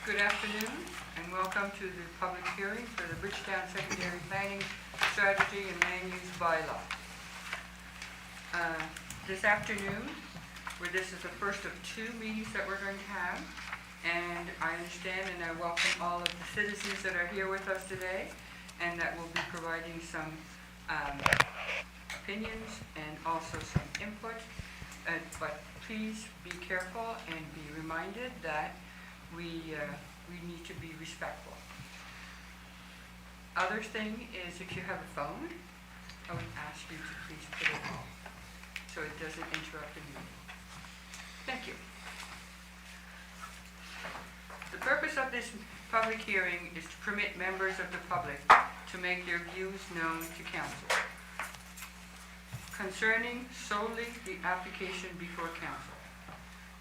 Good afternoon and welcome to the public hearing for the Bridgetown Secondary Planning Strategy and Land Use Bylaw. This afternoon, this is the first of two meetings that we're going to have, and I understand and I welcome all of the citizens that are here with us today and that will be providing some opinions and also some input. But please be careful and be reminded that we need to be respectful. Other thing is, if you have a phone, I would ask you to please put it on so it doesn't interrupt the meeting. Thank you. The purpose of this public hearing is to permit members of the public to make their views known to council concerning solely the application before council.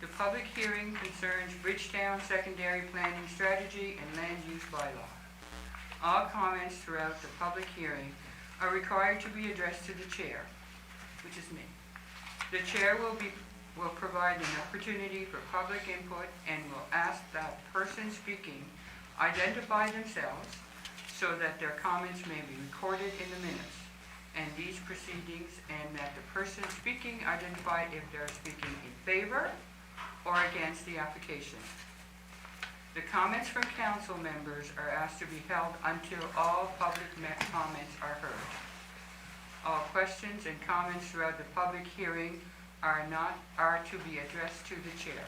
The public hearing concerns Bridgetown Secondary Planning Strategy and Land Use Bylaw. All comments throughout the public hearing are required to be addressed to the chair, which is me. The chair will provide an opportunity for public input and will ask that person speaking identify themselves so that their comments may be recorded in the minutes and these proceedings, and that the person speaking identify if they're speaking in favor or against the application. The comments from council members are asked to be held until all public comments are heard. All questions and comments throughout the public hearing are to be addressed to the chair.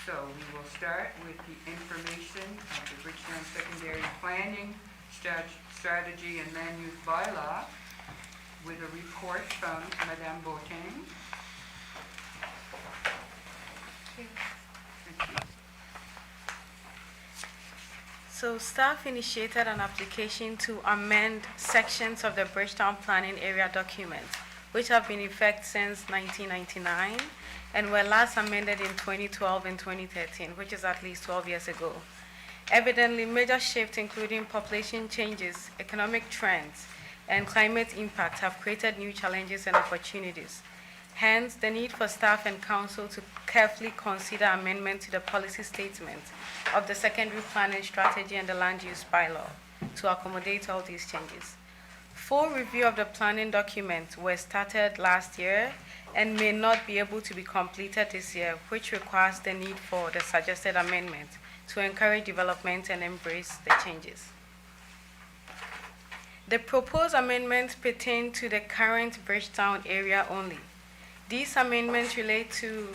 So we will start with the information of the Bridgetown Secondary Planning Strategy and Land Use Bylaw with a report from Madame Boateng. So staff initiated an application to amend sections of the Bridgetown Planning Area document, which have been in effect since 1999 and were last amended in 2012 and 2013, which is at least 12 years ago. Evidently, major shifts including population changes, economic trends, and climate impact have created new challenges and opportunities. Hence, the need for staff and council to carefully consider amendment to the policy statement of the secondary planning strategy and the land use bylaw to accommodate all these changes. Full review of the planning document was started last year and may not be able to be completed this year, which requires the need for the suggested amendment to encourage development and embrace the changes. The proposed amendments pertain to the current Bridgetown area only. These amendments relate to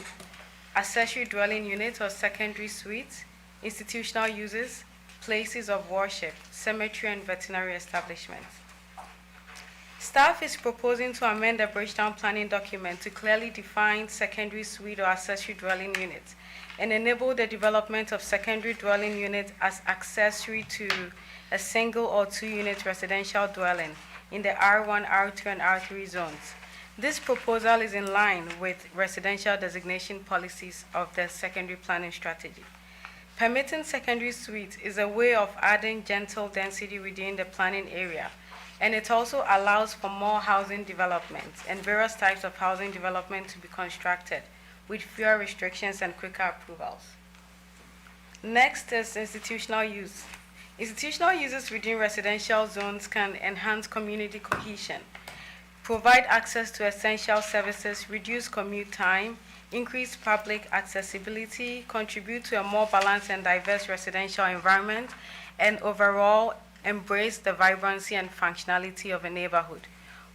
accessory dwelling units or secondary suites, institutional uses, places of worship, cemetery, and veterinary establishments. Staff is proposing to amend the Bridgetown planning document to clearly define secondary suite or accessory dwelling units and enable the development of secondary dwelling units as accessory to a single or two-unit residential dwelling in the R1, R2, and R3 zones. This proposal is in line with residential designation policies of the secondary planning strategy. Permitting secondary suites is a way of adding gentle density within the planning area, and it also allows for more housing development and various types of housing development to be constructed with fewer restrictions and quicker approvals. Next is institutional use. Institutional uses within residential zones can enhance community cohesion, provide access to essential services, reduce commute time, increase public accessibility, contribute to a more balanced and diverse residential environment, and overall embrace the vibrancy and functionality of a neighborhood.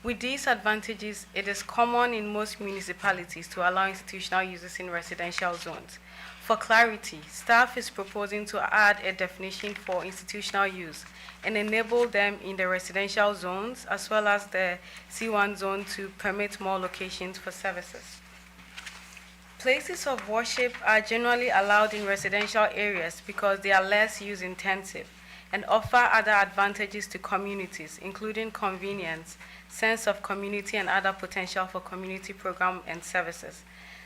With these advantages, it is common in most municipalities to allow institutional uses in residential zones. For clarity, staff is proposing to add a definition for institutional use and enable them in the residential zones as well as the C1 zone to permit more locations for services. Places of worship are generally allowed in residential areas because they are less use intensive and offer other advantages to communities, including convenience, sense of community, and other potential for community programs and services.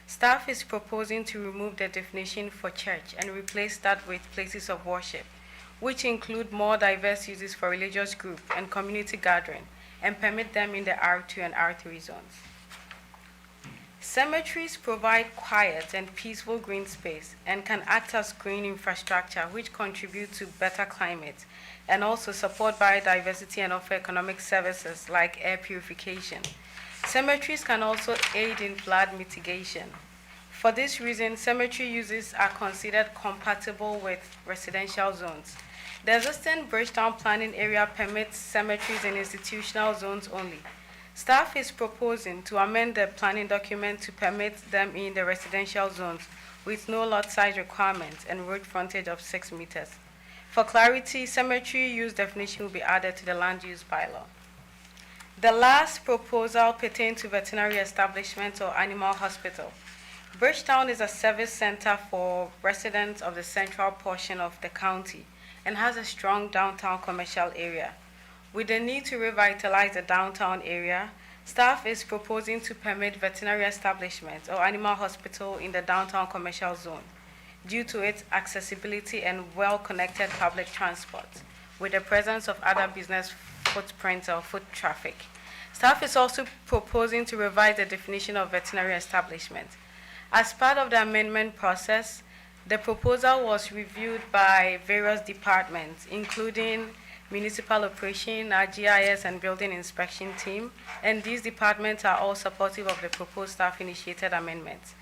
Staff is proposing to remove the definition for church and replace that with places of worship, which include more diverse uses for religious group and community gathering, and permit them in the R2 and R3 zones. Cemeteries provide quiet and peaceful green space and can act as green infrastructure which contribute to better climate and also support biodiversity and offer economic services like air purification. Cemeteries can also aid in flood mitigation. For this reason, cemetery uses are considered compatible with residential zones. The existing Bridgetown planning area permits cemeteries in institutional zones only. Staff is proposing to amend the planning document to permit them in the residential zones with no lot size requirements and road frontage of 6 meters. For clarity, cemetery use definition will be added to the land use bylaw. The last proposal pertains to veterinary establishment or animal hospital. Bridgetown is a service center for residents of the central portion of the county and has a strong downtown commercial area. With the need to revitalize the downtown area, staff is proposing to permit veterinary establishment or animal hospital in the downtown commercial zone due to its accessibility and well-connected public transport with the presence of other business footprints or foot traffic. Staff is also proposing to revise the definition of veterinary establishment. As part of the amendment process, the proposal was reviewed by various departments, including Municipal Operation, our GIS and Building Inspection team, and these departments are all supportive of the proposed staff-initiated amendments.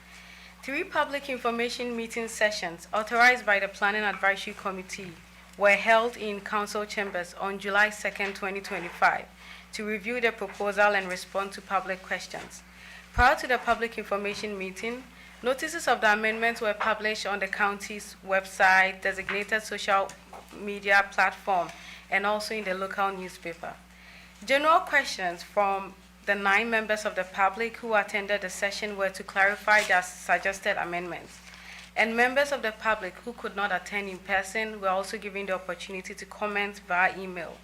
3 public information meeting sessions authorized by the Planning Advisory Committee were held in council chambers on July 2nd, 2025, to review the proposal and respond to public questions. Prior to the public information meeting, notices of the amendments were published on the county's website, designated social media platform, and also in the local newspaper. General questions from the 9 members of the public who attended the session were to clarify their suggested amendments. And members of the public who could not attend in person were also given the opportunity to comment via email.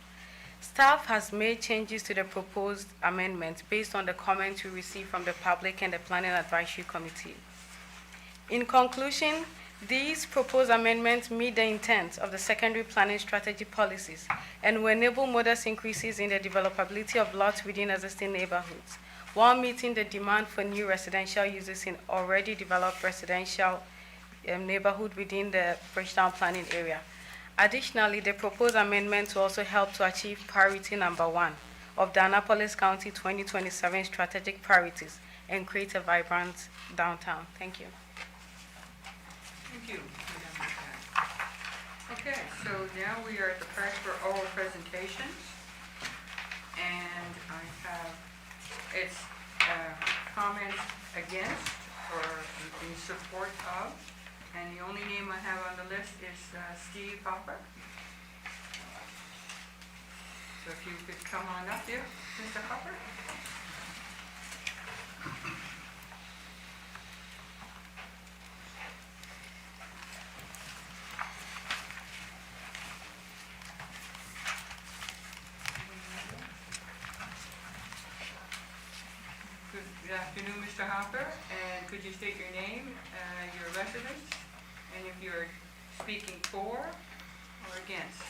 Staff has made changes to the proposed amendments based on the comments we received from the public and the Planning Advisory Committee. In conclusion, these proposed amendments meet the intent of the secondary planning strategy policies and will enable modest increases in the developability of lots within existing neighborhoods, while meeting the demand for new residential uses in already developed residential neighborhood within the Bridgetown planning area. Additionally, the proposed amendments will also help to achieve priority number 1 of the Annapolis County 2027 strategic priorities and create a vibrant downtown. Thank you. Thank you, Madam Lieutenant. Okay, so now we are at the part for oral presentations. And I have, it's comments against or in support of. And the only name I have on the list is Steve Hopper. So if you could come on up here, Mr. Hopper. Good afternoon, Mr. Hopper, and could you state your name, your residence, and if you're speaking for or against?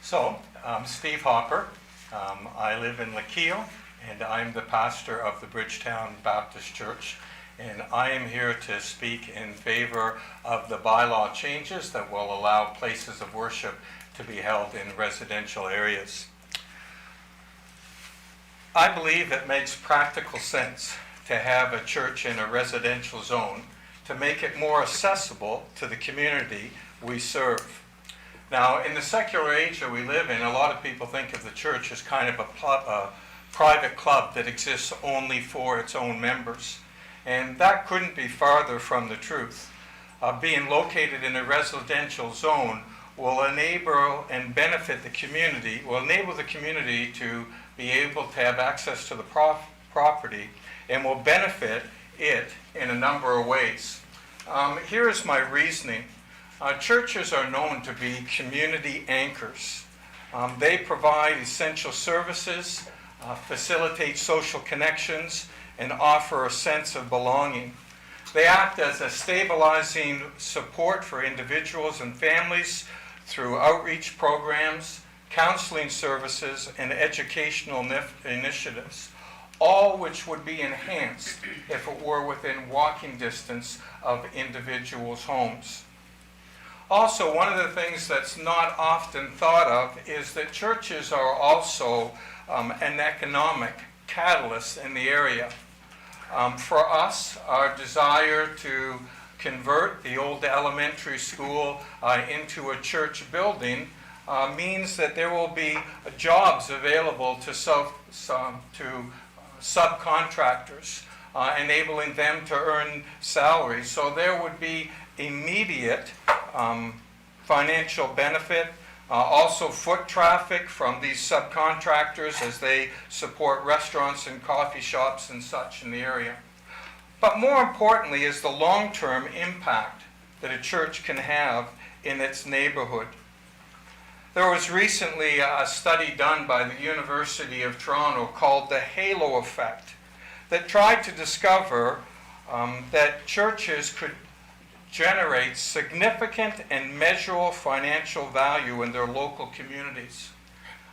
So, I'm Steve Hopper. I live in Lakeel, and I'm the pastor of the Bridgetown Baptist Church, and I am here to speak in favor of the bylaw changes that will allow places of worship to be held in residential areas. I believe it makes practical sense to have a church in a residential zone to make it more accessible to the community we serve. Now, in the secular age that we live in, a lot of people think of the church as kind of a private club that exists only for its own members. And that couldn't be farther from the truth. Being located in a residential zone will enable and benefit the community, will enable the community to be able to have access to the property and will benefit it in a number of ways. Here is my reasoning. Churches are known to be community anchors. They provide essential services, facilitate social connections, and offer a sense of belonging. They act as a stabilizing support for individuals and families through outreach programs, counseling services, and educational initiatives, all which would be enhanced if it were within walking distance of individuals' homes. Also, one of the things that's not often thought of is that churches are also an economic catalyst in the area. For us, our desire to convert the old elementary school into a church building means that there will be jobs available to subcontractors, enabling them to earn salaries. So there would be immediate financial benefit, also foot traffic from these subcontractors as they support restaurants and coffee shops and such in the area. But more importantly is the long-term impact that a church can have in its neighborhood. There was recently a study done by the University of Toronto called the Halo Effect that tried to discover that churches could generate significant and measurable financial value in their local communities.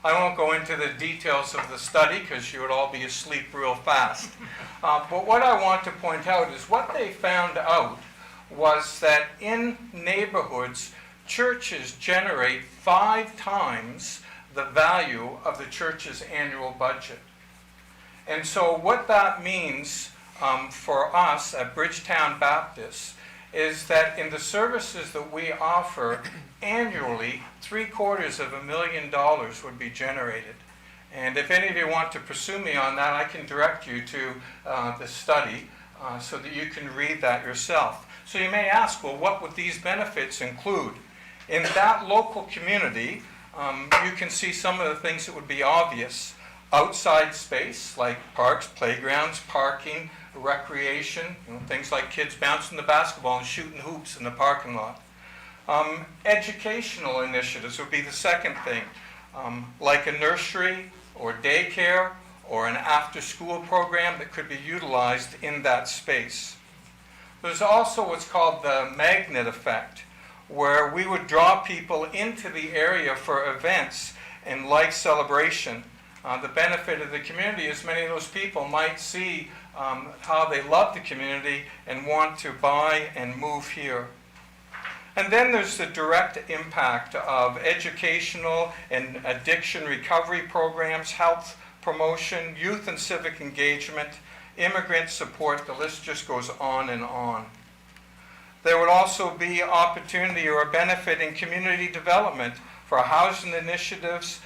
I won't go into the details of the study because you would all be asleep real fast. But what I want to point out is what they found out was that in neighborhoods, churches generate 5 times the value of the church's annual budget. And so what that means for us at Bridgetown Baptist is that in the services that we offer annually, $750,000 would be generated. And if any of you want to pursue me on that, I can direct you to the study so that you can read that yourself. So you may ask, well, what would these benefits include? In that local community, you can see some of the things that would be obvious. Outside space, like parks, playgrounds, parking, recreation, things like kids bouncing the basketball and shooting hoops in the parking lot. Educational initiatives would be the second thing, like a nursery or daycare or an after-school program that could be utilized in that space. There's also what's called the magnet effect, where we would draw people into the area for events and life celebration. The benefit of the community is many of those people might see how they love the community and want to buy and move here. And then there's the direct impact of educational and addiction recovery programs, health promotion, youth and civic engagement, immigrant support, the list just goes on and on. There would also be opportunity or a benefit in community development for housing initiatives,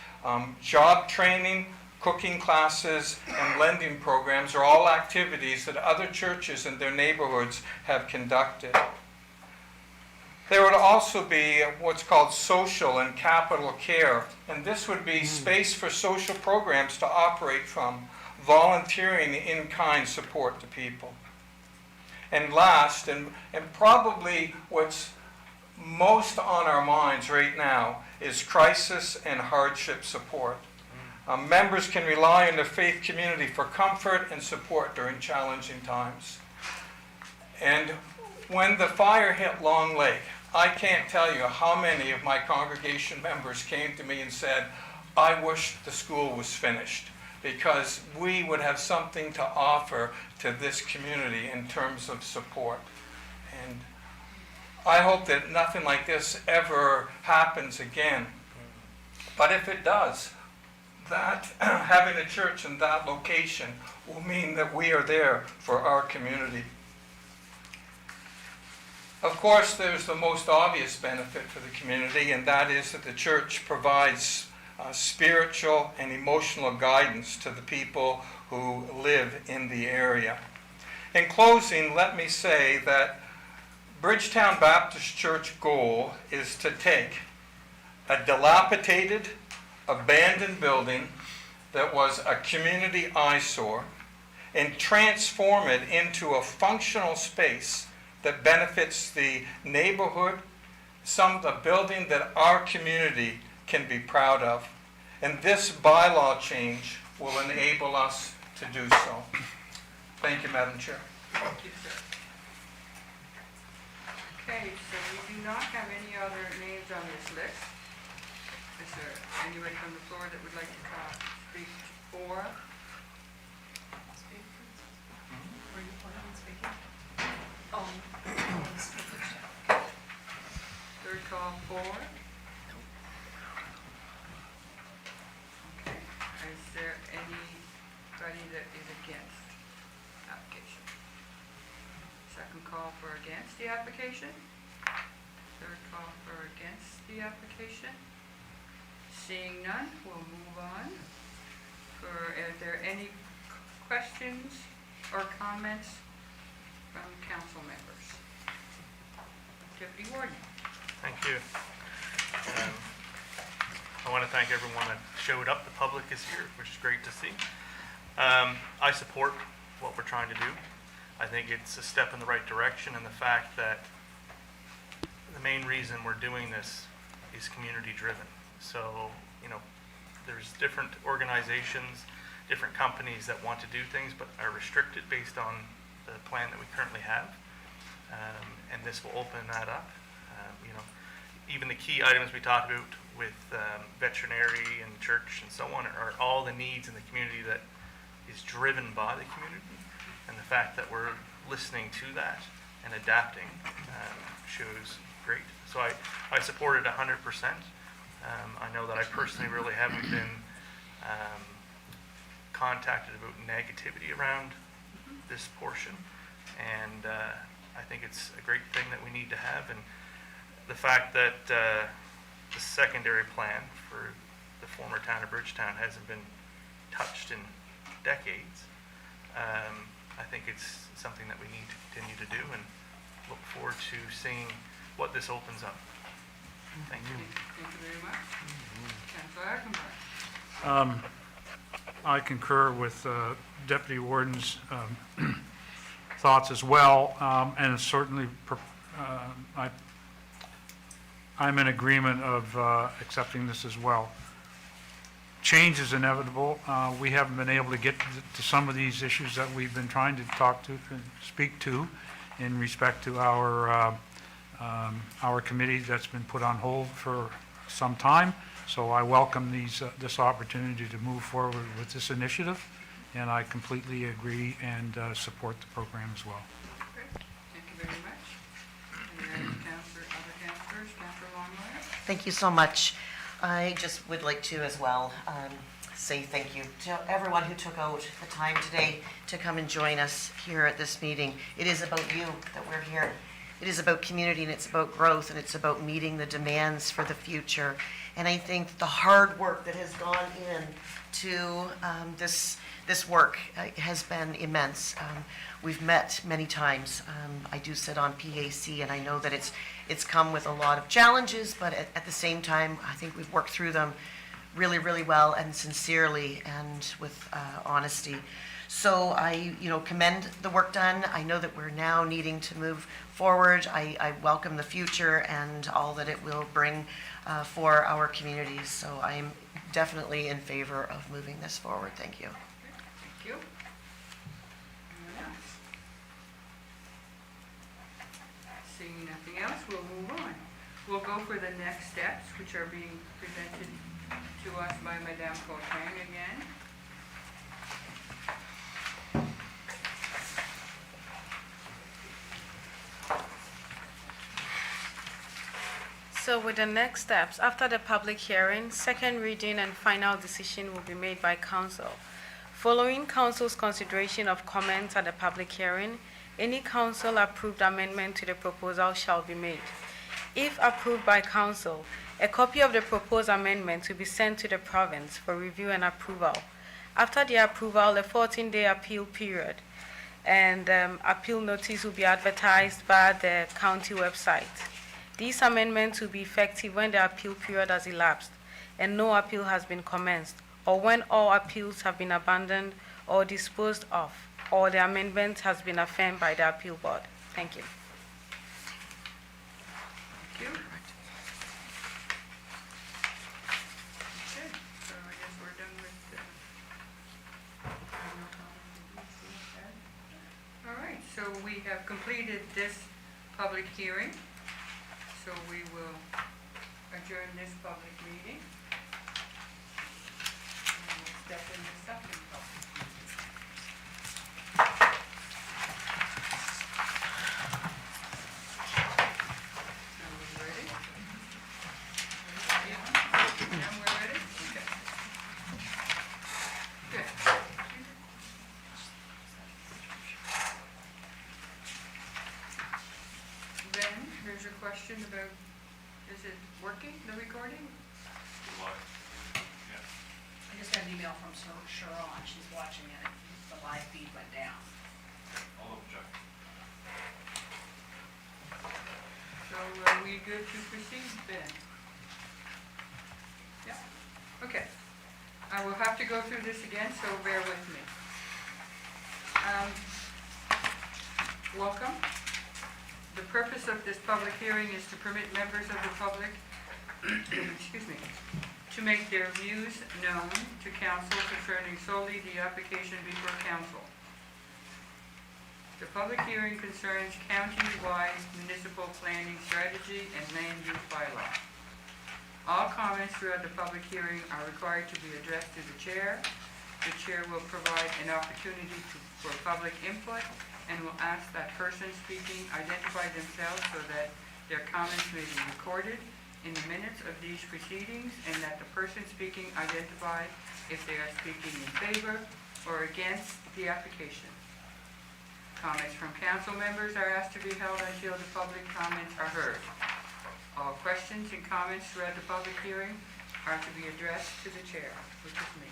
job training, cooking classes, and lending programs are all activities that other churches in their neighborhoods have conducted. There would also be what's called social and capital care, and this would be space for social programs to operate from, volunteering in-kind support to people. And last, and probably what's most on our minds right now, is crisis and hardship support. Members can rely on the faith community for comfort and support during challenging times. And when the fire hit Long Lake, I can't tell you how many of my congregation members came to me and said, I wish the school was finished, because we would have something to offer to this community in terms of support. And I hope that nothing like this ever happens again. But if it does, that having a church in that location will mean that we are there for our community. Of course, there's the most obvious benefit for the community, and that is that the church provides spiritual and emotional guidance to the people who live in the area. In closing, let me say that Bridgetown Baptist Church goal is to take a dilapidated, abandoned building that was a community eyesore and transform it into a functional space that benefits the neighborhood, a building that our community can be proud of. And this bylaw change will enable us to do so. Thank you, Madam Chair. Thank you, sir. Okay, so we do not have any other names on this list. Is there anybody from the floor that would like to speak for? Is there anybody that is against application? Second call for against the application. Third call for against the application. Seeing none, we'll move on. Are there any questions or comments from council members? Deputy Warden. Thank you. I want to thank everyone that showed up. The public is here, which is great to see. I support what we're trying to do. I think it's a step in the right direction, and the fact that the main reason we're doing this is community driven. So, there's different organizations, different companies that want to do things but are restricted based on the plan that we currently have. And this will open that up. Even the key items we talked about with veterinary and church and so on are all the needs in the community that is driven by the community. And the fact that we're listening to that and adapting shows great. So I support it 100%. I know that I personally really haven't been contacted about negativity around this portion. And I think it's a great thing that we need to have. And the fact that the secondary plan for the former town of Bridgetown hasn't been touched in decades, I think it's something that we need to continue to do, and look forward to seeing what this opens up. Thank you. Thank you very much. Councilor Ackenbach. I concur with Deputy Warden's thoughts as well, and certainly I'm in agreement of accepting this as well. Change is inevitable. We haven't been able to get to some of these issues that we've been trying to talk to and speak to in respect to our committee that's been put on hold for some time. So I welcome this opportunity to move forward with this initiative, and I completely agree and support the program as well. Great. Thank you very much. And other councillors, Councillor Longmire. Thank you so much. I just would like to as well say thank you to everyone who took out the time today to come and join us here at this meeting. It is about you that we're here. It is about community, and it's about growth, and it's about meeting the demands for the future. And I think the hard work that has gone into this work has been immense. We've met many times. I do sit on PAC, and I know that it's come with a lot of challenges, but at the same time, I think we've worked through them really, really well and sincerely and with honesty. So I, commend the work done. I know that we're now needing to move forward. I welcome the future and all that it will bring for our communities. So I am definitely in favor of moving this forward. Thank you. Thank you. Anyone else? Seeing nothing else, we'll move on. We'll go for the next steps, which are being presented to us by Madame Boateng again. So with the next steps, after the public hearing, second reading and final decision will be made by council. Following council's consideration of comments at the public hearing, any council-approved amendment to the proposal shall be made. If approved by council, a copy of the proposed amendment will be sent to the province for review and approval. After the approval, a 14-day appeal period and appeal notice will be advertised via the county website. These amendments will be effective when the appeal period has elapsed and no appeal has been commenced, or when all appeals have been abandoned or disposed of, or the amendment has been affirmed by the appeal board. Thank you. Thank you. Okay, so I guess we're done with all right, so we have completed this public hearing. So we will adjourn this public meeting. And we'll step into second public meeting. Are we ready? Yeah, we're ready? Okay. question about, is it working, the recording? I just got an email from Sharon, she's watching it, the live feed went down. So are we good to proceed, Ben? Yeah, okay. I will have to go through this again, so bear with me. Welcome. The purpose of this public hearing is to permit members of the public, excuse me, to make their views known to council concerning solely the application before council. The public hearing concerns county-wide municipal planning strategy and land use bylaw. All comments throughout the public hearing are required to be addressed to the chair. The chair will provide an opportunity for public input and will ask that person speaking identify themselves so that their comments may be recorded in the minutes of these proceedings, and that the person speaking identify if they are speaking in favor or against the application. Comments from council members are asked to be held until the public comments are heard. All questions and comments throughout the public hearing are to be addressed to the chair, which is me.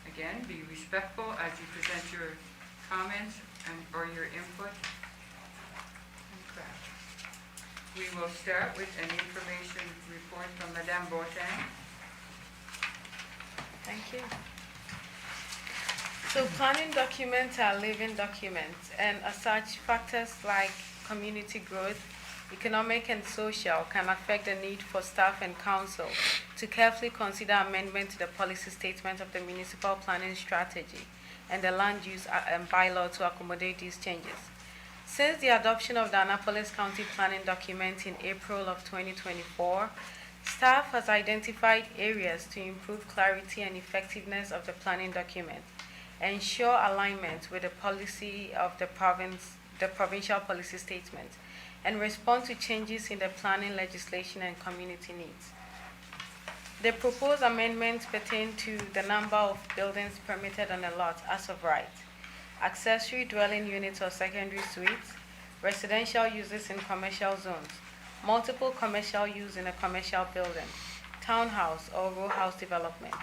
Again, be respectful as you present your comments or your input and craft. We will start with an information report from Madame Boateng. Thank you. So planning documents are living documents, and as such, factors like community growth, economic and social can affect the need for staff and council to carefully consider amendment to the policy statement of the municipal planning strategy and the land use bylaw to accommodate these changes. Since the adoption of the Annapolis County planning document in April of 2024, staff has identified areas to improve clarity and effectiveness of the planning document, ensure alignment with the policy of the provincial policy statement, and respond to changes in the planning legislation and community needs. The proposed amendments pertain to the number of buildings permitted on a lot as of right, accessory dwelling units or secondary suites, residential uses in commercial zones, multiple commercial use in a commercial building, townhouse or row house development,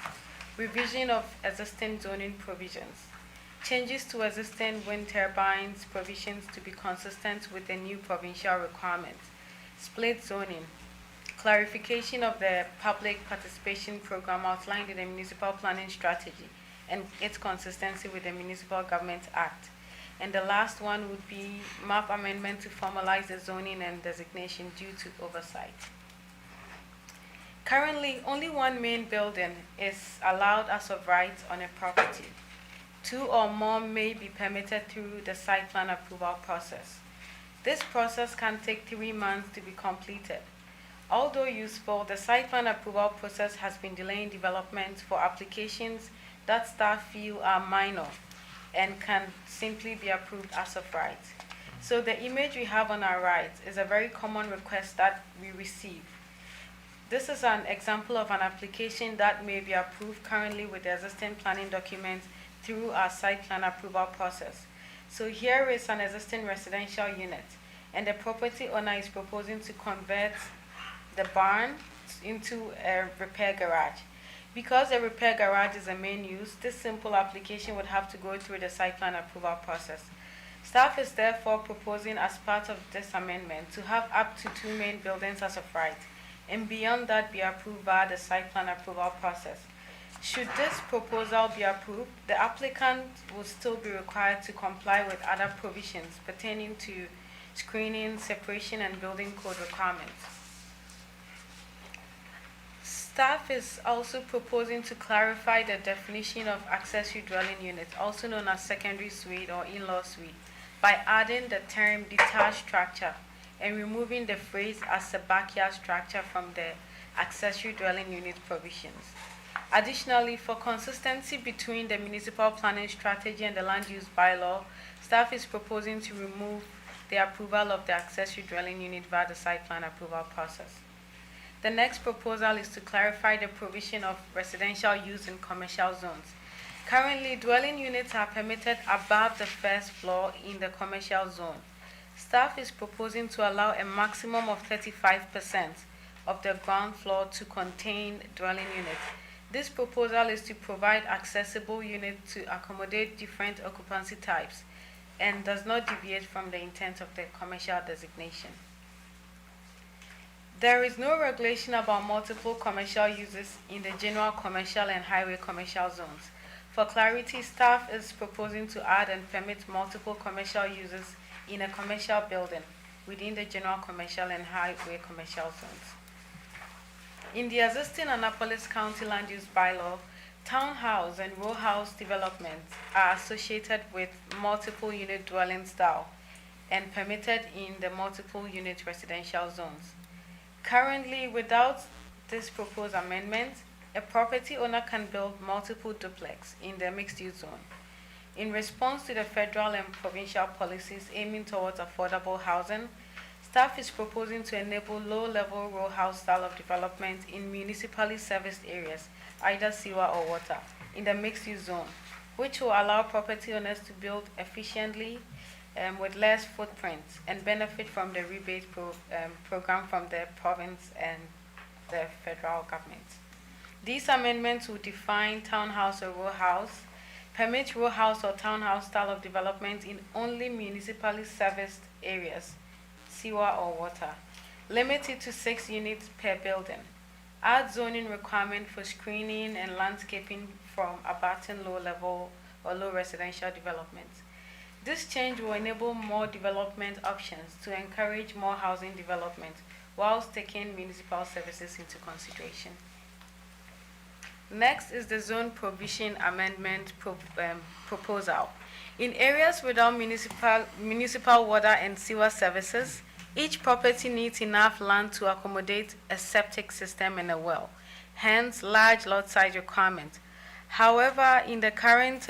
revision of existing zoning provisions, changes to existing wind turbines provisions to be consistent with the new provincial requirements, split zoning, clarification of the public participation program outlined in the municipal planning strategy and its consistency with the Municipal Government Act. And the last one would be map amendment to formalize the zoning and designation due to oversight. Currently, only one main building is allowed as of right on a property. 2 or more may be permitted through the site plan approval process. This process can take 3 months to be completed. Although useful, the site plan approval process has been delaying development for applications that staff feel are minor and can simply be approved as of right. So the image we have on our right is a very common request that we receive. This is an example of an application that may be approved currently with the existing planning documents through our site plan approval process. So here is an existing residential unit, and the property owner is proposing to convert the barn into a repair garage. Because the repair garage is a main use, this simple application would have to go through the site plan approval process. Staff is therefore proposing as part of this amendment to have up to 2 main buildings as of right, and beyond that be approved via the site plan approval process. Should this proposal be approved, the applicant will still be required to comply with other provisions pertaining to screening, separation, and building code requirements. Staff is also proposing to clarify the definition of accessory dwelling unit, also known as secondary suite or in-law suite, by adding the term detached structure and removing the phrase as a backyard structure from the accessory dwelling unit provisions. Additionally, for consistency between the municipal planning strategy and the land use bylaw, staff is proposing to remove the approval of the accessory dwelling unit via the site plan approval process. The next proposal is to clarify the provision of residential use in commercial zones. Currently, dwelling units are permitted above the first floor in the commercial zone. staff is proposing to allow a maximum of 35% of the ground floor to contain dwelling units. This proposal is to provide accessible units to accommodate different occupancy types and does not deviate from the intent of the commercial designation. There is no regulation about multiple commercial uses in the general commercial and highway commercial zones. For clarity, staff is proposing to add and permit multiple commercial uses in a commercial building within the general commercial and highway commercial zones. In the existing Annapolis County Land Use Bylaw, townhouse and row house developments are associated with multiple unit dwelling style and permitted in the multiple unit residential zones. Currently, without this proposed amendment, a property owner can build multiple duplex in the mixed-use zone. In response to the federal and provincial policies aiming towards affordable housing, staff is proposing to enable low-level row house style of development in municipally serviced areas, either sewer or water, in the mixed-use zone, which will allow property owners to build efficiently with less footprint and benefit from the rebate program from the province and the federal government. These amendments will define townhouse or row house, permit row house or townhouse style of development in only municipally serviced areas, sewer or water, limit it to 6 units per building, add zoning requirement for screening and landscaping from abutting low-level or low residential developments. This change will enable more development options to encourage more housing development whilst taking municipal services into consideration. Next is the zone provision amendment proposal. In areas without municipal water and sewer services, each property needs enough land to accommodate a septic system and a well, hence large lot size requirement. However, in the current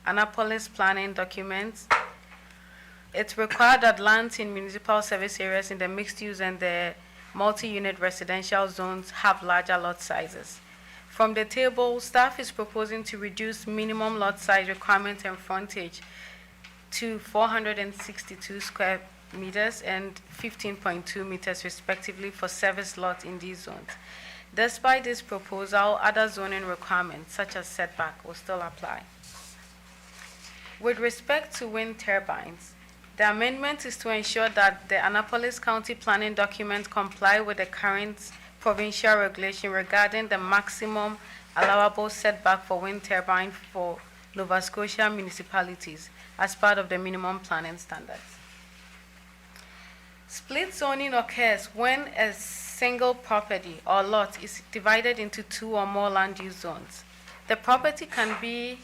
Annapolis planning documents, it's required that lands in municipal service areas in the mixed use and the multi-unit residential zones have larger lot sizes. From the table, staff is proposing to reduce minimum lot size requirement and frontage to 462 square meters and 15.2 meters respectively for service lots in these zones. Despite this proposal, other zoning requirements such as setback will still apply. With respect to wind turbines, the amendment is to ensure that the Annapolis County planning documents comply with the current provincial regulation regarding the maximum allowable setback for wind turbine for Nova Scotia municipalities as part of the minimum planning standards. Split zoning occurs when a single property or lot is divided into 2 or more land use zones. The property can be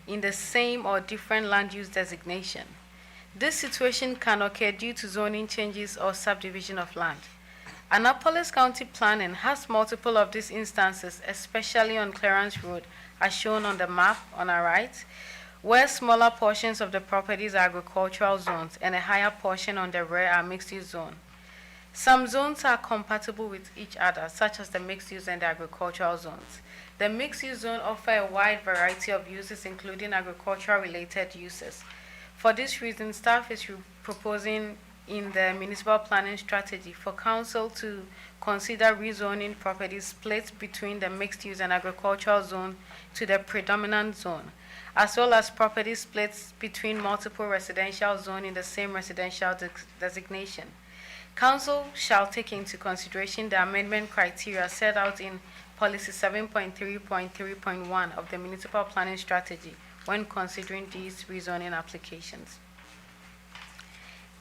in the same or different land use designation. This situation can occur due to zoning changes or subdivision of land. Annapolis County Planning has multiple of these instances, especially on Clarence Road, as shown on the map on our right, where smaller portions of the properties are agricultural zones and a higher portion on the rear are mixed-use zone. Some zones are compatible with each other, such as the mixed-use and the agricultural zones. The mixed-use zone offers a wide variety of uses, including agricultural-related uses. For this reason, staff is proposing in the municipal planning strategy for council to consider rezoning properties split between the mixed-use and agricultural zone to the predominant zone, as well as properties split between multiple residential zones in the same residential designation. Council shall take into consideration the amendment criteria set out in Policy 7.3.3.1 of the municipal planning strategy when considering these rezoning applications.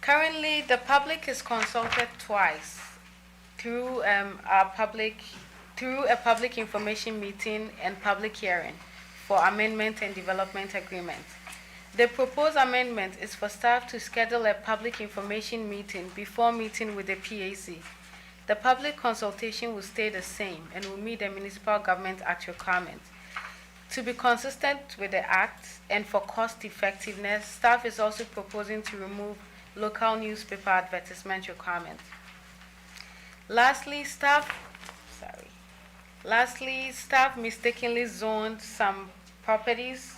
Currently, the public is consulted twice through a public information meeting and public hearing for amendment and development agreement. The proposed amendment is for staff to schedule a public information meeting before meeting with the PAC. The public consultation will stay the same and will meet the Municipal Government Act requirements. To be consistent with the Act and for cost effectiveness, staff is also proposing to remove local newspaper advertisement requirement. Lastly, staff mistakenly zoned some properties,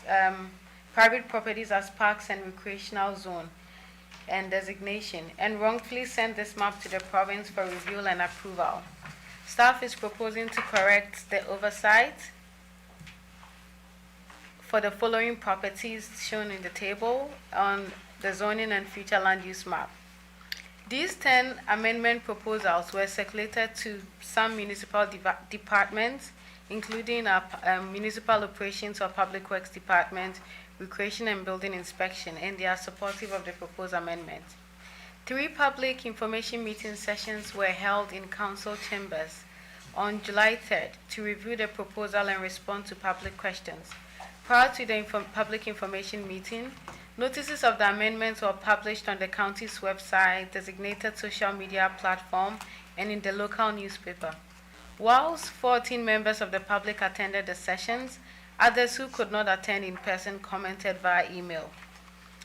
private properties as parks and recreational zone and designation and wrongfully sent this map to the province for review and approval. Staff is proposing to correct the oversight for the following properties shown in the table on the zoning and future land use map. These 10 amendment proposals were circulated to some municipal departments, including our Municipal Operations or Public Works Department, Recreation and Building Inspection, and they are supportive of the proposed amendment. 3 public information meeting sessions were held in council chambers on July 3rd to review the proposal and respond to public questions. Prior to the public information meeting, notices of the amendments were published on the county's website, designated social media platform, and in the local newspaper. Whilst 14 members of the public attended the sessions, others who could not attend in person commented via email.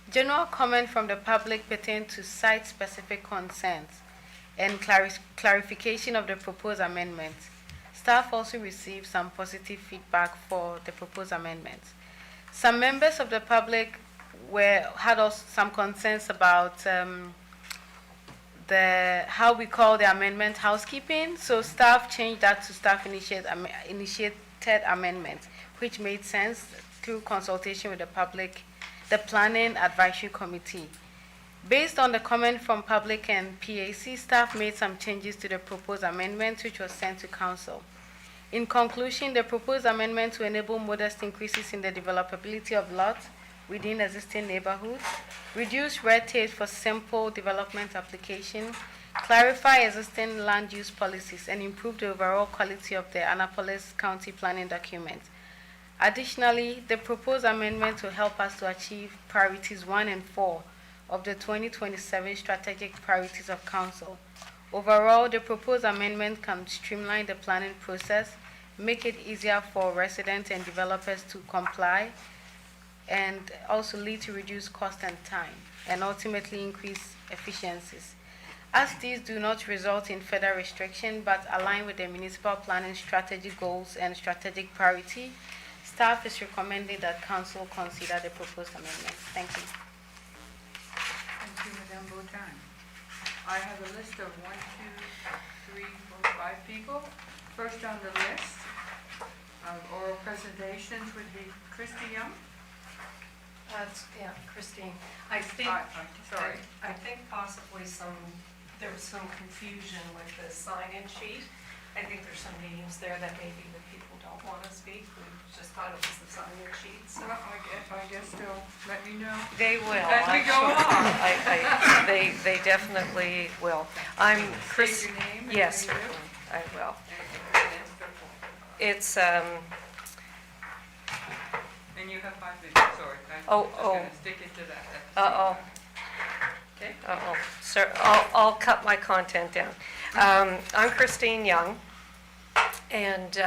General comment from the public pertained to site-specific concerns and clarification of the proposed amendments. Staff also received some positive feedback for the proposed amendments. Some members of the public had also some concerns about how we call the amendment housekeeping. So staff changed that to staff initiated amendment, which made sense through consultation with the public, the Planning Advisory Committee. Based on the comment from public and PAC, staff made some changes to the proposed amendment, which was sent to council. In conclusion, the proposed amendment to enable modest increases in the developability of lots within existing neighborhoods, reduce red tape for simple development application, clarify existing land use policies, and improve the overall quality of the Annapolis County planning document. Additionally, the proposed amendment will help us to achieve priorities 1 and 4 of the 2027 strategic priorities of council. Overall, the proposed amendment can streamline the planning process, make it easier for residents and developers to comply, and also lead to reduced cost and time, and ultimately increase efficiencies. As these do not result in further restriction but align with the municipal planning strategy goals and strategic priority, staff is recommending that council consider the proposed amendment. Thank you. Thank you, Madame Boateng. I have a list of 1, 2, 3, 4, 5 people. First on the list of oral presentations would be Christy Young. Yeah, Christine. I think, Sorry. I think possibly there was some confusion with the sign-in sheet. I think there's some names there that maybe the people don't want to speak. We just thought it was the sign-in sheet, so. Well, I guess they'll let me know. They will. As we go along. They definitely will. I'm Chris. State your name and Yes, where you live. I will. And so forth. It's, And you have 5 minutes, sorry. I'm just going to stick it to that. Okay. So I'll cut my content down. I'm Christine Young, and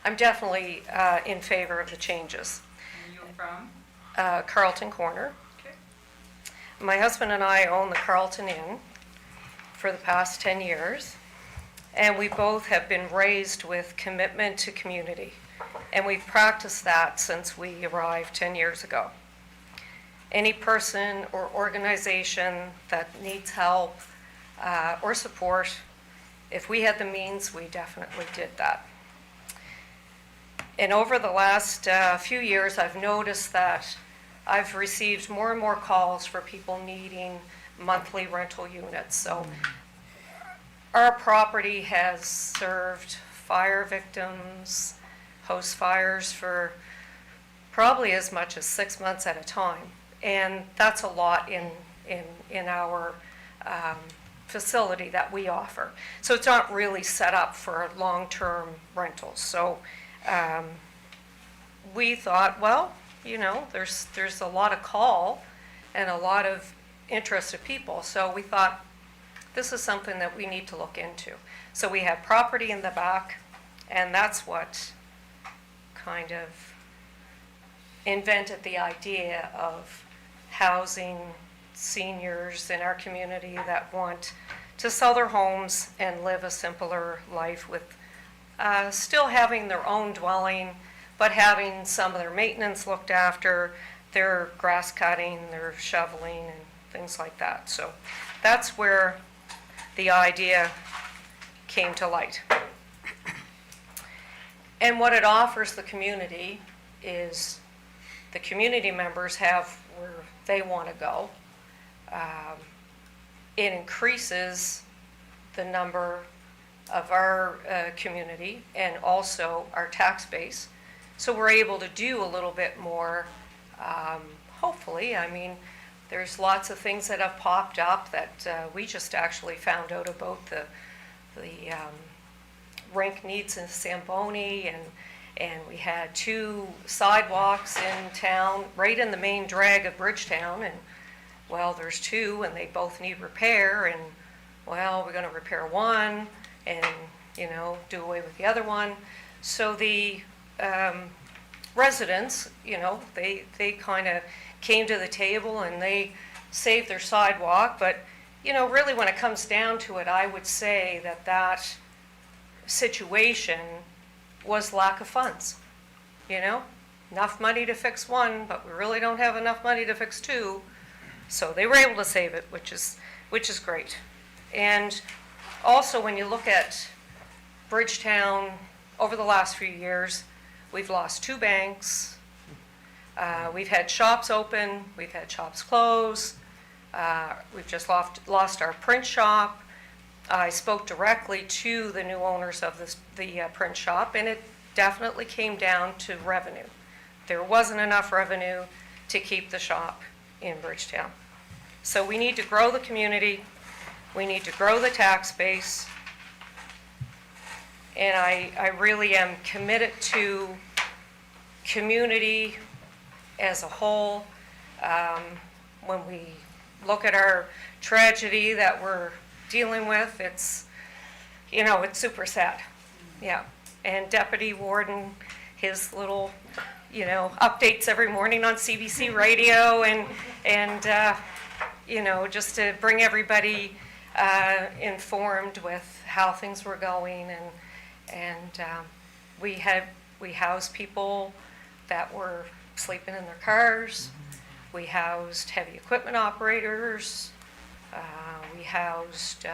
I'm definitely in favor of the changes. And you're from? Carlton Corner. Okay. My husband and I own the Carlton Inn for the past 10 years, and we both have been raised with commitment to community, and we've practiced that since we arrived 10 years ago. Any person or organization that needs help or support, if we had the means, we definitely did that. And over the last few years, I've noticed that I've received more and more calls for people needing monthly rental units. So our property has served fire victims, host fires for probably as much as 6 months at a time. And that's a lot in our facility that we offer. So it's not really set up for long-term rentals. So we thought, well, you know, there's a lot of call and a lot of interested people. So we thought, this is something that we need to look into. So we have property in the back, and that's what kind of invented the idea of housing seniors in our community that want to sell their homes and live a simpler life with still having their own dwelling, but having some of their maintenance looked after, their grass cutting, their shoveling, things like that. So that's where the idea came to light. And what it offers the community is the community members have where they want to go. It increases the number of our community and also our tax base. So we're able to do a little bit more, hopefully. I mean, there's lots of things that have popped up that we just actually found out about the rink needs in Samboni, and we had 2 sidewalks in town, right in the main drag of Bridgetown, and well, there's 2 and they both need repair, and well, we're gonna repair one and, you know, do away with the other one. So the residents, you know, they kind of came to the table and they saved their sidewalk, but, you know, really when it comes down to it, I would say that that situation was lack of funds. You know, enough money to fix one, but we really don't have enough money to fix 2. So they were able to save it, which is great. And also when you look at Bridgetown over the last few years, we've lost 2 banks. We've had shops open, we've had shops close. We've just lost our print shop. I spoke directly to the new owners of the print shop, and it definitely came down to revenue. There wasn't enough revenue to keep the shop in Bridgetown. So we need to grow the community, we need to grow the tax base, and I really am committed to community as a whole. When we look at our tragedy that we're dealing with, it's, you know, it's super sad. Yeah. And Deputy Warden, his little, you know, updates every morning on CBC radio and you know, just to bring everybody informed with how things were going, and we housed people that were sleeping in their cars. We housed heavy equipment operators. We housed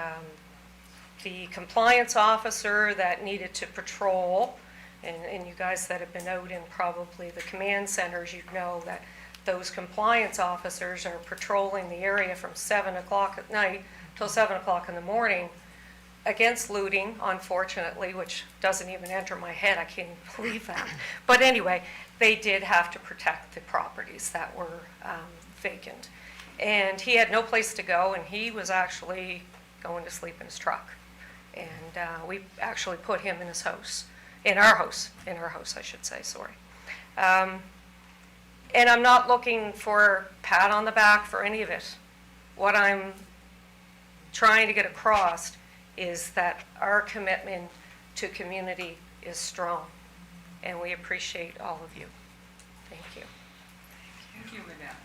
the compliance officer that needed to patrol. And you guys that have been out in probably the command centers, you know that those compliance officers are patrolling the area from 7 o'clock at night till 7 o'clock in the morning against looting, unfortunately, which doesn't even enter my head. I can't even believe that. But anyway, they did have to protect the properties that were vacant. And he had no place to go, and he was actually going to sleep in his truck. And we actually put him in his house, in our house, I should say, sorry. And I'm not looking for a pat on the back for any of it. What I'm trying to get across is that our commitment to community is strong, and we appreciate all of you. Thank you. Thank you, Madame.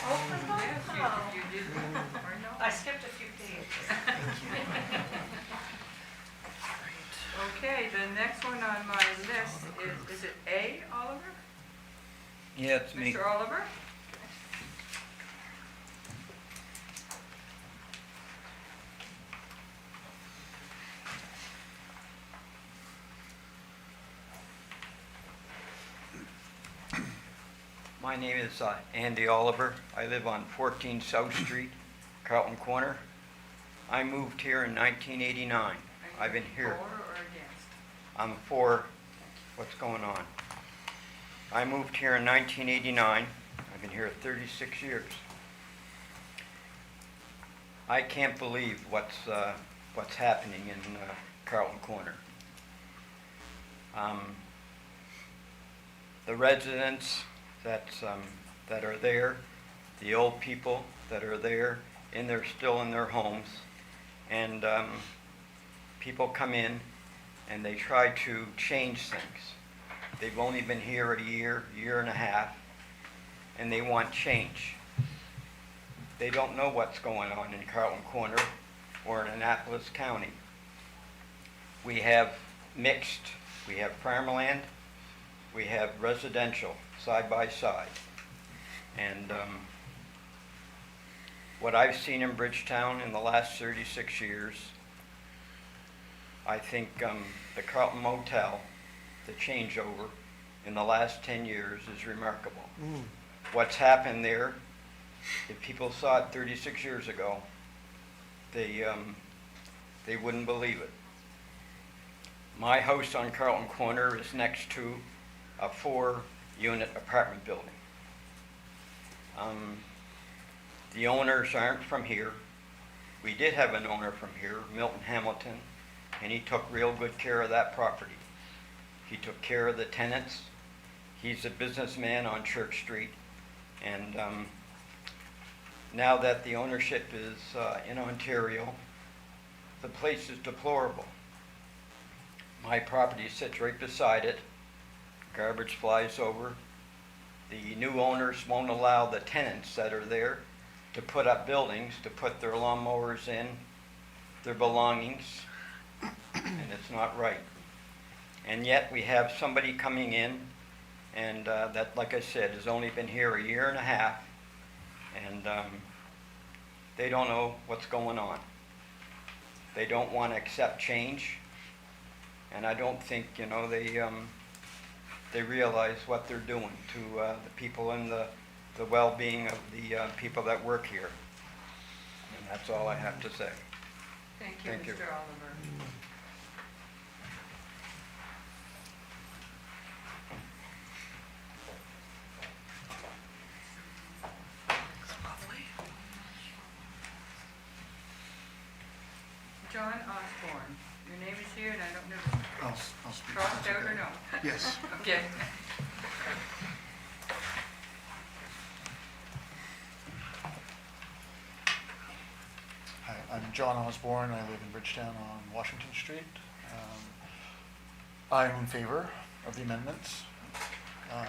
Oh, Yes, you did, or no? I skipped a few pages. Okay, the next one on my list is it A, Oliver? Yeah, it's me. Mr. Oliver? My name is Andy Oliver. I live on 14 South Street, Carlton Corner. I moved here in 1989. I've been here. For or against? I'm for what's going on. I moved here in 1989. I've been here 36 years. I can't believe what's happening in Carlton Corner. The residents that are there, the old people that are there, and they're still in their homes, and people come in and they try to change things. They've only been here a year and a half, and they want change. They don't know what's going on in Carlton Corner or in Annapolis County. We have mixed, we have farmland, we have residential side by side. And what I've seen in Bridgetown in the last 36 years, I think the Carlton Motel, the changeover in the last 10 years is remarkable. What's happened there, if people saw it 36 years ago, they wouldn't believe it. My house on Carlton Corner is next to a 4-unit apartment building. The owners aren't from here. We did have an owner from here, Milton Hamilton, and he took real good care of that property. He took care of the tenants. He's a businessman on Church Street, and now that the ownership is in Ontario, the place is deplorable. My property sits right beside it. Garbage flies over. The new owners won't allow the tenants that are there to put up buildings, to put their lawnmowers in, their belongings, and it's not right. And yet we have somebody coming in, and that, like I said, has only been here a year and a half, and they don't know what's going on. They don't want to accept change, and I don't think, they realize what they're doing to the people and the well-being of the people that work here. And that's all I have to say. Thank you, Thank you. Mr. Oliver. John Osborne, your name is here and I don't know, I'll speak. crossed out or no? Yes. Okay. Hi, I'm John Osborne. I live in Bridgetown on Washington Street. I'm in favor of the amendments. And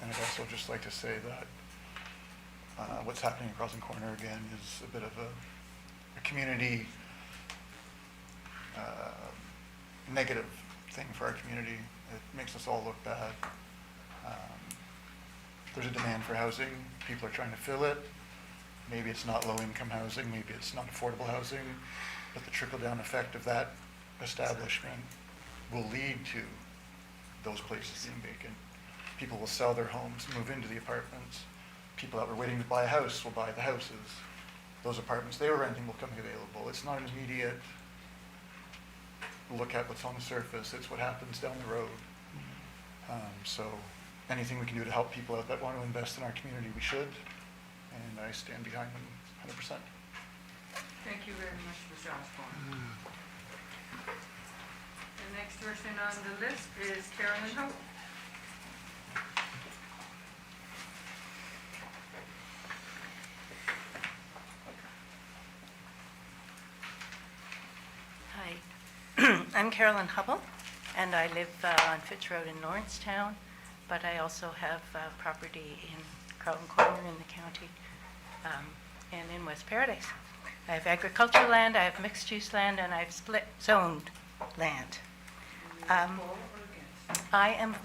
I'd also just like to say that what's happening across the corner again is a bit of a community negative thing for our community. It makes us all look bad. There's a demand for housing. People are trying to fill it. Maybe it's not low-income housing, maybe it's not affordable housing, but the trickle-down effect of that establishment will lead to those places being vacant. People will sell their homes, move into the apartments. People that were waiting to buy a house will buy the houses. Those apartments they were renting will come available. It's not an immediate look at what's on the surface, it's what happens down the road. So anything we can do to help people out that want to invest in our community, we should. And I stand behind them 100%. Thank you very much, Mr. Osborne. The next person on the list is Carolyn Hope. Hi, I'm Carolyn Hubble, and I live on Fitz Road in Lawrencetown, but I also have property in Carlton Corner in the county and in West Paradise. I have agricultural land, I have mixed-use land, and I have split-zoned land. For or against? I am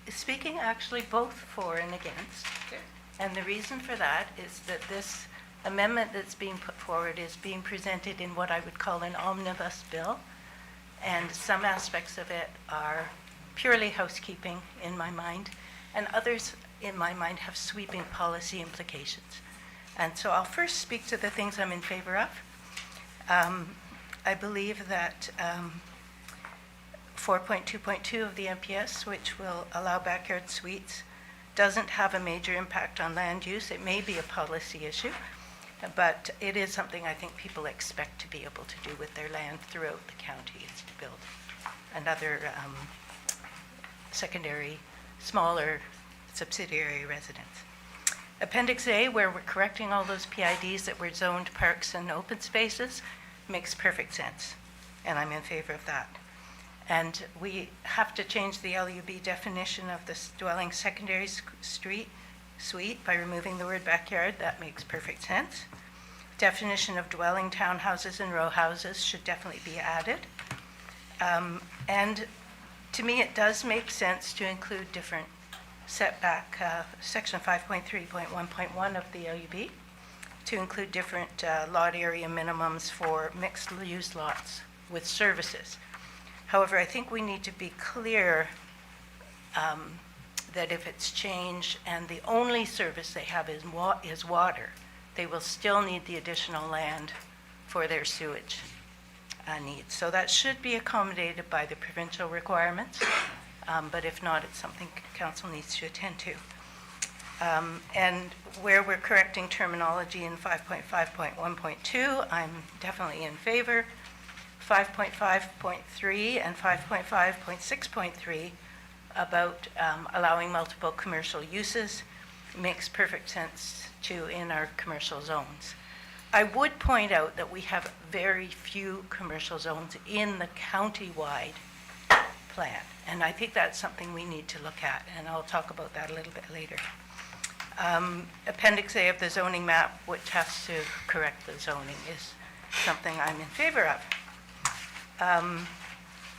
speaking actually both for and against, Okay. and the reason for that is that this amendment that's being put forward is being presented in what I would call an omnibus bill, and some aspects of it are purely housekeeping in my mind, and others in my mind have sweeping policy implications. And so I'll first speak to the things I'm in favor of. I believe that 4.2.2 of the MPS, which will allow backyard suites, doesn't have a major impact on land use. It may be a policy issue, but it is something I think people expect to be able to do with their land throughout the county, is to build another secondary, smaller subsidiary residence. Appendix A, where we're correcting all those PIDs that were zoned parks and open spaces, makes perfect sense, and I'm in favor of that. And we have to change the LUB definition of this dwelling secondary suite by removing the word backyard. That makes perfect sense. Definition of dwelling, townhouses, and row houses should definitely be added. And to me, it does make sense to include different setback, section 5.3.1.1 of the LUB. to include different lot area minimums for mixed-use lots with services. However, I think we need to be clear that if it's changed and the only service they have is water, they will still need the additional land for their sewage needs. So that should be accommodated by the provincial requirements, but if not, it's something council needs to attend to. And where we're correcting terminology in 5.5.1.2, I'm definitely in favor. 5.5.3 and 5.5.6.3 about allowing multiple commercial uses makes perfect sense too in our commercial zones. I would point out that we have very few commercial zones in the county-wide plan, and I think that's something we need to look at, and I'll talk about that a little bit later. Appendix A of the zoning map, which has to correct the zoning, is something I'm in favor of.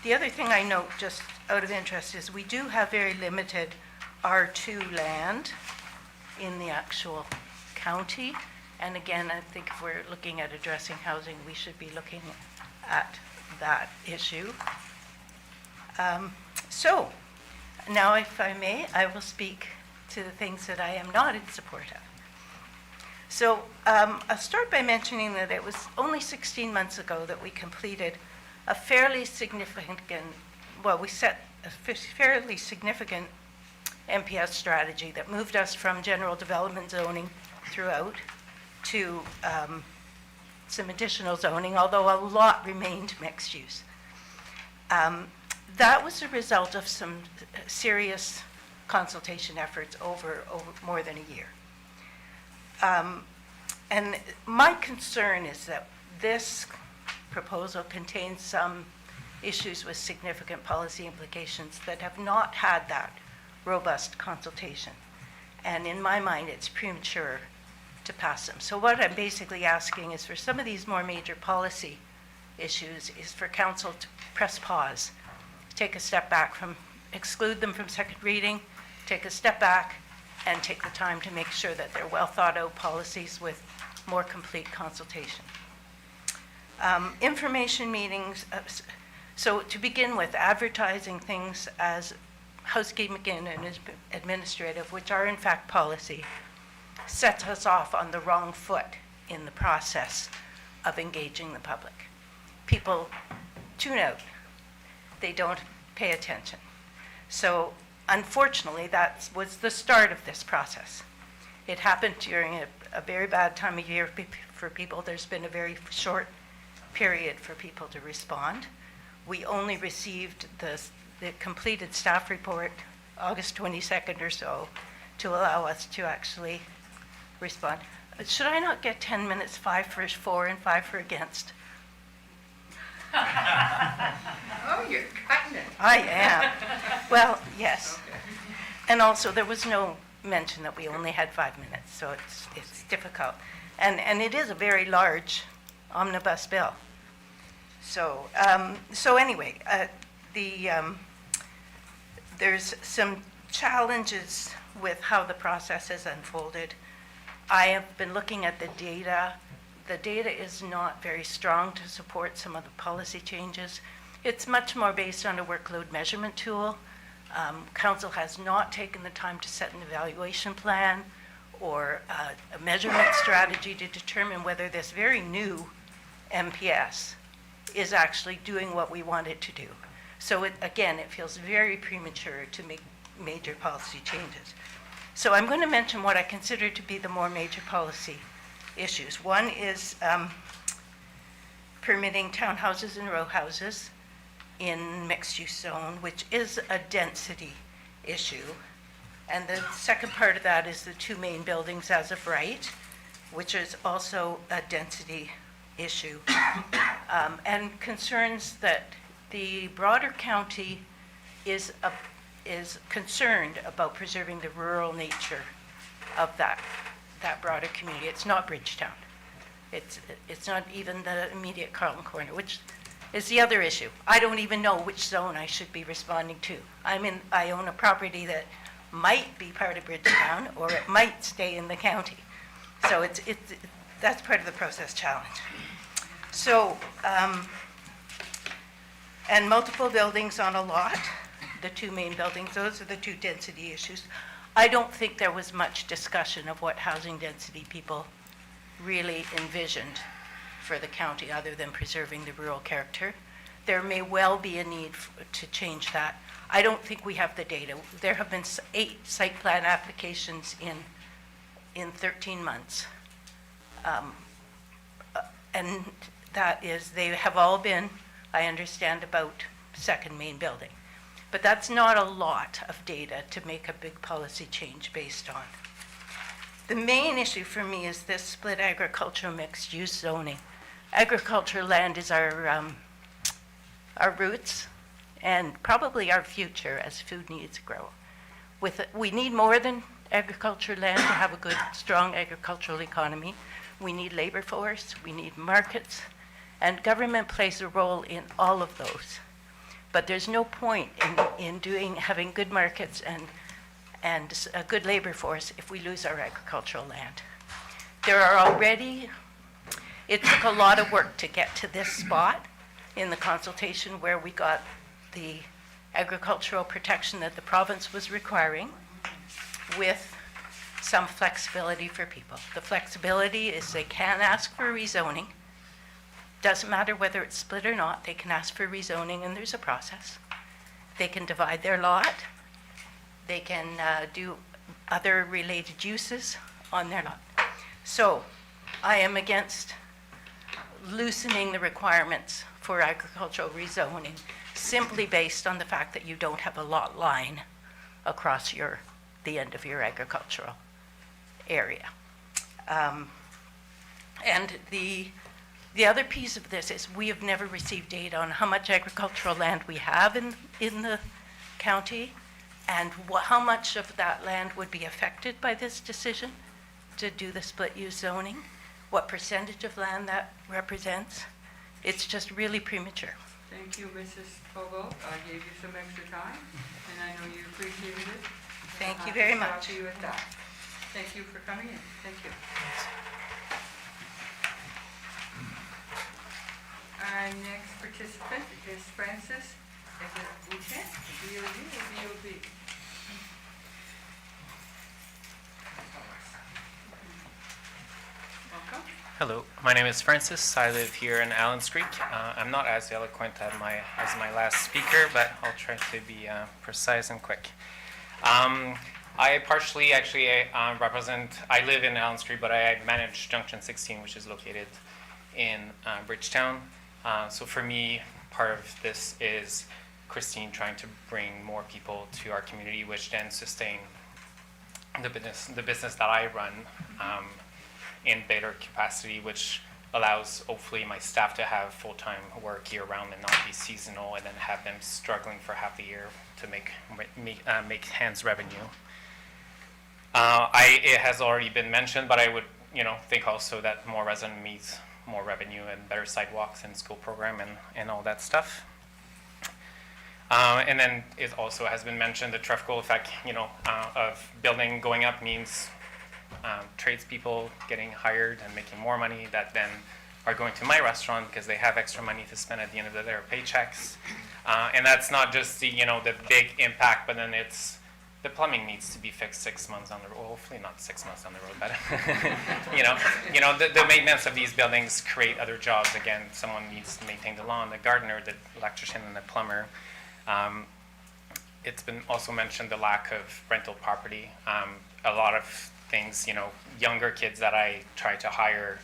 The other thing I note, just out of interest, is we do have very limited R2 land in the actual county. And again, I think if we're looking at addressing housing, we should be looking at that issue. So now, if I may, I will speak to the things that I am not in support of. So I'll start by mentioning that it was only 16 months ago that we completed a fairly significant, we set a fairly significant MPS strategy that moved us from general development zoning throughout to some additional zoning, although a lot remained mixed use. That was a result of some serious consultation efforts over more than a year. And my concern is that this proposal contains some issues with significant policy implications that have not had that robust consultation. And in my mind, it's premature to pass them. So what I'm basically asking is for some of these more major policy issues is for council to press pause, take a step back exclude them from second reading, take a step back, and take the time to make sure that they're well thought out policies with more complete consultation. Information meetings, so to begin with, advertising things as housekeeping and administrative, which are in fact policy, sets us off on the wrong foot in the process of engaging the public. People tune out. They don't pay attention. So unfortunately, that was the start of this process. It happened during a very bad time of year for people. There's been a very short period for people to respond. We only received the completed staff report August 22nd or so to allow us to actually respond. Should I not get 10 minutes, 5 for and 5 for against? Oh, you're cutting it. I am. Well, yes. Okay. And also, there was no mention that we only had 5 minutes, so it's difficult. And it is a very large omnibus bill. So anyway, there's some challenges with how the process has unfolded. I have been looking at the data. The data is not very strong to support some of the policy changes. It's much more based on a workload measurement tool. Council has not taken the time to set an evaluation plan or a measurement strategy to determine whether this very new MPS is actually doing what we want it to do. So again, it feels very premature to make major policy changes. So I'm going to mention what I consider to be the more major policy issues. One is permitting townhouses and row houses in mixed-use zone, which is a density issue. And the second part of that is the 2 main buildings as of right, which is also a density issue. And concerns that the broader county is concerned about preserving the rural nature of that broader community. It's not Bridgetown. It's not even the immediate Carlton Corner, which is the other issue. I don't even know which zone I should be responding to. I own a property that might be part of Bridgetown, or it might stay in the county. So that's part of the process challenge. So, and multiple buildings on a lot, the two main buildings, those are the two density issues. I don't think there was much discussion of what housing density people really envisioned for the county other than preserving the rural character. There may well be a need to change that. I don't think we have the data. There have been 8 site plan applications in 13 months. And that is, they have all been, I understand, about second main building. But that's not a lot of data to make a big policy change based on. The main issue for me is this split agricultural mixed use zoning. Agricultural land is our roots and probably our future as food needs grow. We need more than agricultural land to have a good, strong agricultural economy. We need labor force, we need markets, and government plays a role in all of those. But there's no point in having good markets and a good labor force if we lose our agricultural land. There are already, it took a lot of work to get to this spot in the consultation where we got the agricultural protection that the province was requiring with some flexibility for people. The flexibility is they can ask for rezoning. Doesn't matter whether it's split or not, they can ask for rezoning and there's a process. They can divide their lot. They can do other related uses on their lot. So I am against loosening the requirements for agricultural rezoning simply based on the fact that you don't have a lot line across the end of your agricultural area. And the other piece of this is we have never received data on how much agricultural land we have in the county and how much of that land would be affected by this decision to do the split use zoning, what percentage of land that represents. It's just really premature. Thank you, Mrs. Fogle. I gave you some extra time, and I know you appreciated it. Thank you very much. I'll stop you at that. Thank you for coming in. Thank you. Our next participant is Francis. Is it Boateng? B-O-D or B-O-B? Welcome. Hello, my name is Francis. I live here in Allens Creek. I'm not as eloquent as my last speaker, but I'll try to be precise and quick. I partially actually I live in Allens Creek, but I manage Junction 16, which is located in Bridgetown. So for me, part of this is Christine trying to bring more people to our community, which then sustain the business that I run in better capacity, which allows hopefully my staff to have full-time work year-round and not be seasonal, and then have them struggling for half the year to make hands revenue. It has already been mentioned, but I would think also that more resident means more revenue and better sidewalks and school program and all that stuff. And then it also has been mentioned the trifecta effect, of building going up means tradespeople getting hired and making more money that then are going to my restaurant because they have extra money to spend at the end of their paychecks. And that's not just the big impact, but then it's the plumbing needs to be fixed 6 months down the road. Well, hopefully not 6 months down the road, but the maintenance of these buildings create other jobs. Again, someone needs to maintain the lawn, the gardener, the electrician, and the plumber. It's been also mentioned the lack of rental property. A lot of things, younger kids that I try to hire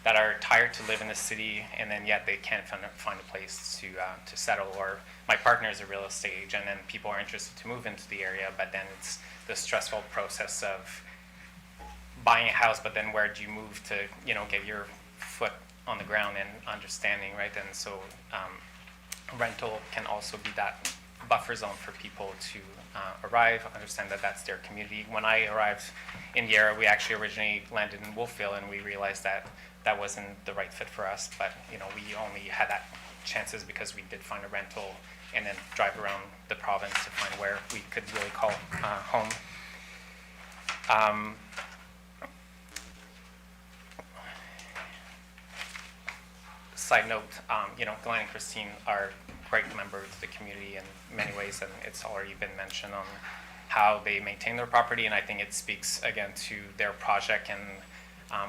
that are tired to live in the city, and then yet they can't find a place to settle. Or my partner is a real estate agent, and people are interested to move into the area, but then it's the stressful process of buying a house, but then where do you move to, get your foot on the ground and understanding, right? And so rental can also be that buffer zone for people to arrive, understand that that's their community. When I arrived in Yarra, we actually originally landed in Wolfville, and we realized that that wasn't the right fit for us, but we only had that chances because we did find a rental and then drive around the province to find where we could really call home. side note, Glenn and Christine are great members of the community in many ways, and it's already been mentioned on how they maintain their property, and I think it speaks again to their project. And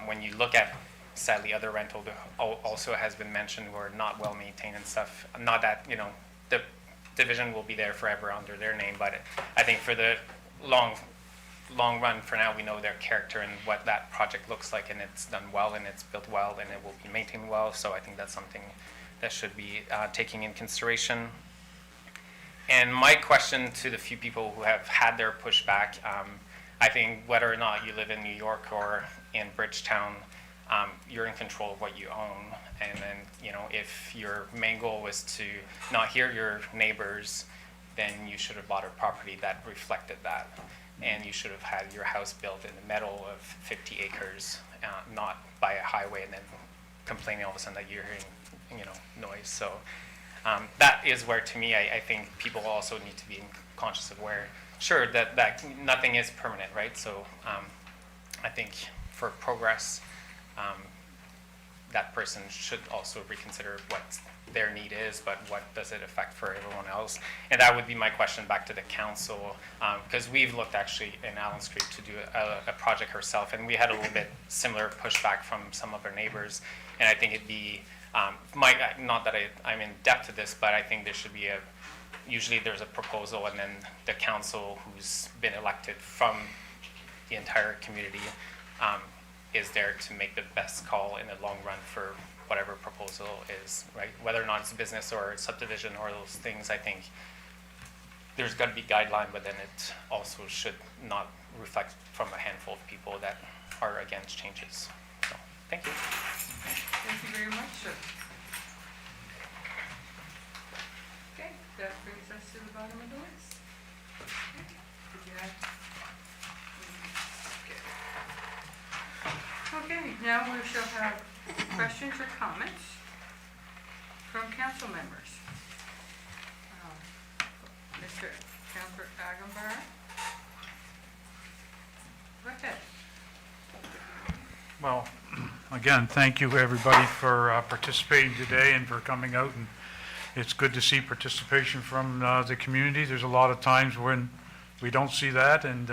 when you look at, sadly, other rental also has been mentioned were not well maintained and stuff. Not that the division will be there forever under their name, but I think for the long run, for now, we know their character and what that project looks like, and it's done well, and it's built well, and it will be maintained well. So I think that's something that should be taken in consideration. And my question to the few people who have had their pushback, I think whether or not you live in New York or in Bridgetown, you're in control of what you own. And then, if your main goal was to not hear your neighbors, then you should have bought a property that reflected that. And you should have had your house built in the middle of 50 acres, not by a highway, and then complaining all of a sudden that you're hearing, noise. So that is where, to me, I think people also need to be conscious of where, sure, that nothing is permanent, right? So I think for progress, that person should also reconsider what their need is, but what does it affect for everyone else? And that would be my question back to the council, because we've looked actually in Allen Street to do a project herself, and we had a little bit similar pushback from some of our neighbors. And I think it'd be, not that I'm in depth to this, but I think there should be usually there's a proposal, and then the council who's been elected from the entire community is there to make the best call in the long run for whatever proposal is, right? Whether or not it's a business or a subdivision or those things, I think there's got to be guideline, but then it also should not reflect from a handful of people that are against changes. So, thank you. Thank you very much, sir. Okay, that brings us to the bottom of the list. Okay. Did you have? Okay, now we shall have questions or comments from council members. Mr. Councilor Agambar. Go ahead. Well, again, thank you, everybody, for participating today and for coming out. And it's good to see participation from the community. There's a lot of times when we don't see that, and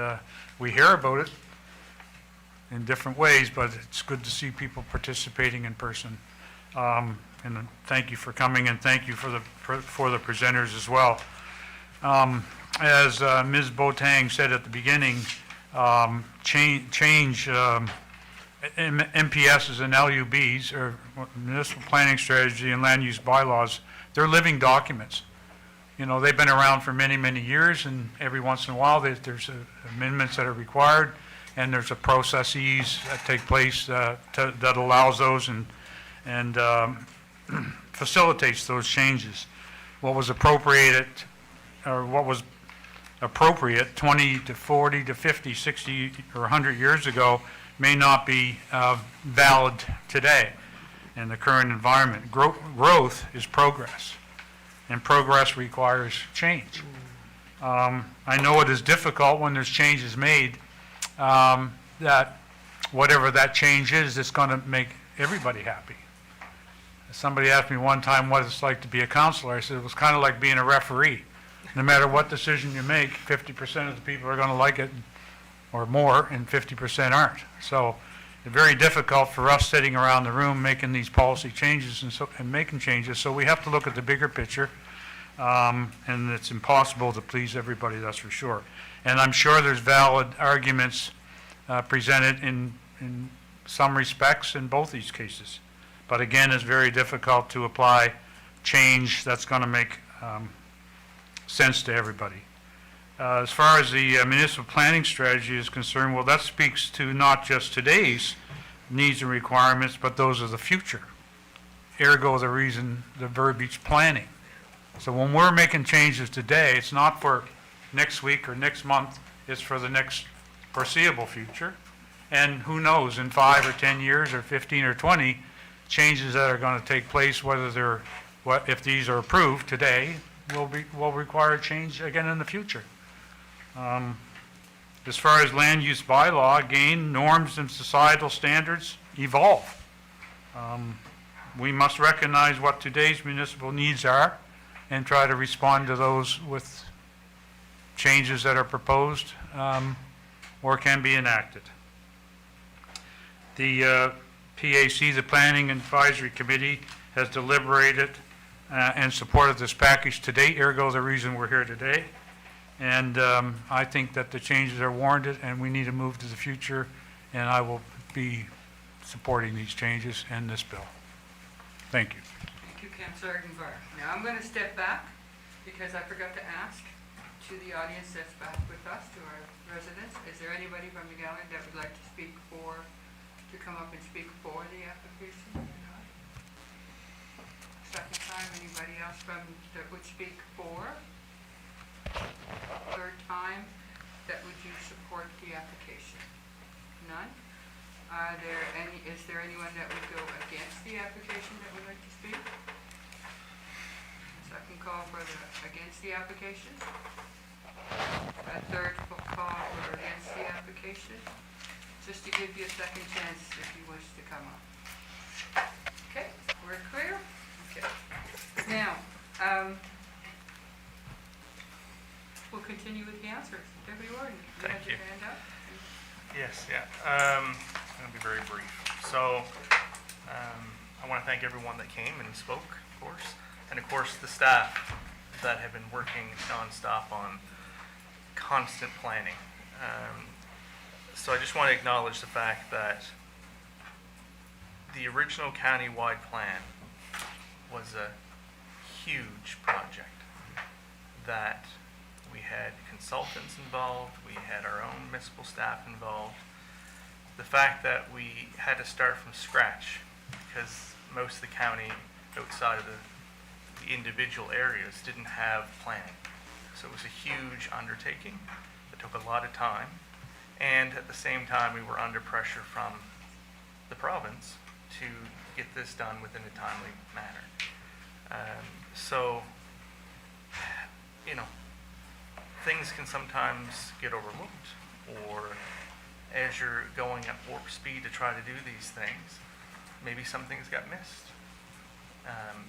we hear about it in different ways, but it's good to see people participating in person. And thank you for coming, and thank you for the presenters as well. As Ms. Boateng said at the beginning, change MPSs and LUBs, or Municipal Planning Strategy and Land Use Bylaws, they're living documents. They've been around for many, many years, and every once in a while there's amendments that are required, and there's a processes that take place that allows those and facilitates those changes. What was appropriated, or what was appropriate 20 to 40 to 50, 60, or 100 years ago may not be valid today in the current environment. Growth is progress, and progress requires change. I know it is difficult when there's changes made, that whatever that change is, it's going to make everybody happy. Somebody asked me one time what it's like to be a counselor. I said it was kind of like being a referee. No matter what decision you make, 50% of the people are going to like it or more, and 50% aren't. So it's very difficult for us sitting around the room making these policy changes and making changes. So we have to look at the bigger picture, and it's impossible to please everybody, that's for sure. And I'm sure there's valid arguments presented in some respects in both these cases. But again, it's very difficult to apply change that's going to make sense to everybody. As far as the municipal planning strategy is concerned, well, that speaks to not just today's needs and requirements, but those of the future. Ergo, the verbiage planning. So when we're making changes today, it's not for next week or next month, it's for the next foreseeable future. And who knows, in 5 or 10 years or 15 or 20, changes that are going to take place, if these are approved today, will require change again in the future. As far as land use bylaw, again, norms and societal standards evolve. we must recognize what today's municipal needs are and try to respond to those with changes that are proposed or can be enacted. The PAC, the Planning and Advisory Committee, has deliberated and supported this package to date, ergo the reason we're here today. And I think that the changes are warranted and we need to move to the future, and I will be supporting these changes and this bill. Thank you. Thank you, Councillor Gunvar. Now I'm going to step back because I forgot to ask to the audience that's back with us, to our residents, is there anybody from the gallery that would like to speak for, to come up and speak for the application? Second time, anybody else that would speak for? Third time, that would you support the application? None? Is there anyone that would go against the application that would like to speak? Second call for against the application? A third call for against the application? Just to give you a second chance if you wish to come up. Okay, we're clear? Okay. Now, we'll continue with the answers. Deputy Warden, you have your hand up? Yes, yeah. I'm going to be very brief. So I want to thank everyone that came and spoke, of course, and of course the staff that have been working nonstop on constant planning. So I just want to acknowledge the fact that the original county-wide plan was a huge project that we had consultants involved, we had our own municipal staff involved. The fact that we had to start from scratch because most of the county outside of the individual areas didn't have planning. So it was a huge undertaking that took a lot of time, and at the same time we were under pressure from the province to get this done within a timely manner. So, you know, things can sometimes get overlooked, or as you're going at warp speed to try to do these things, maybe some things got missed.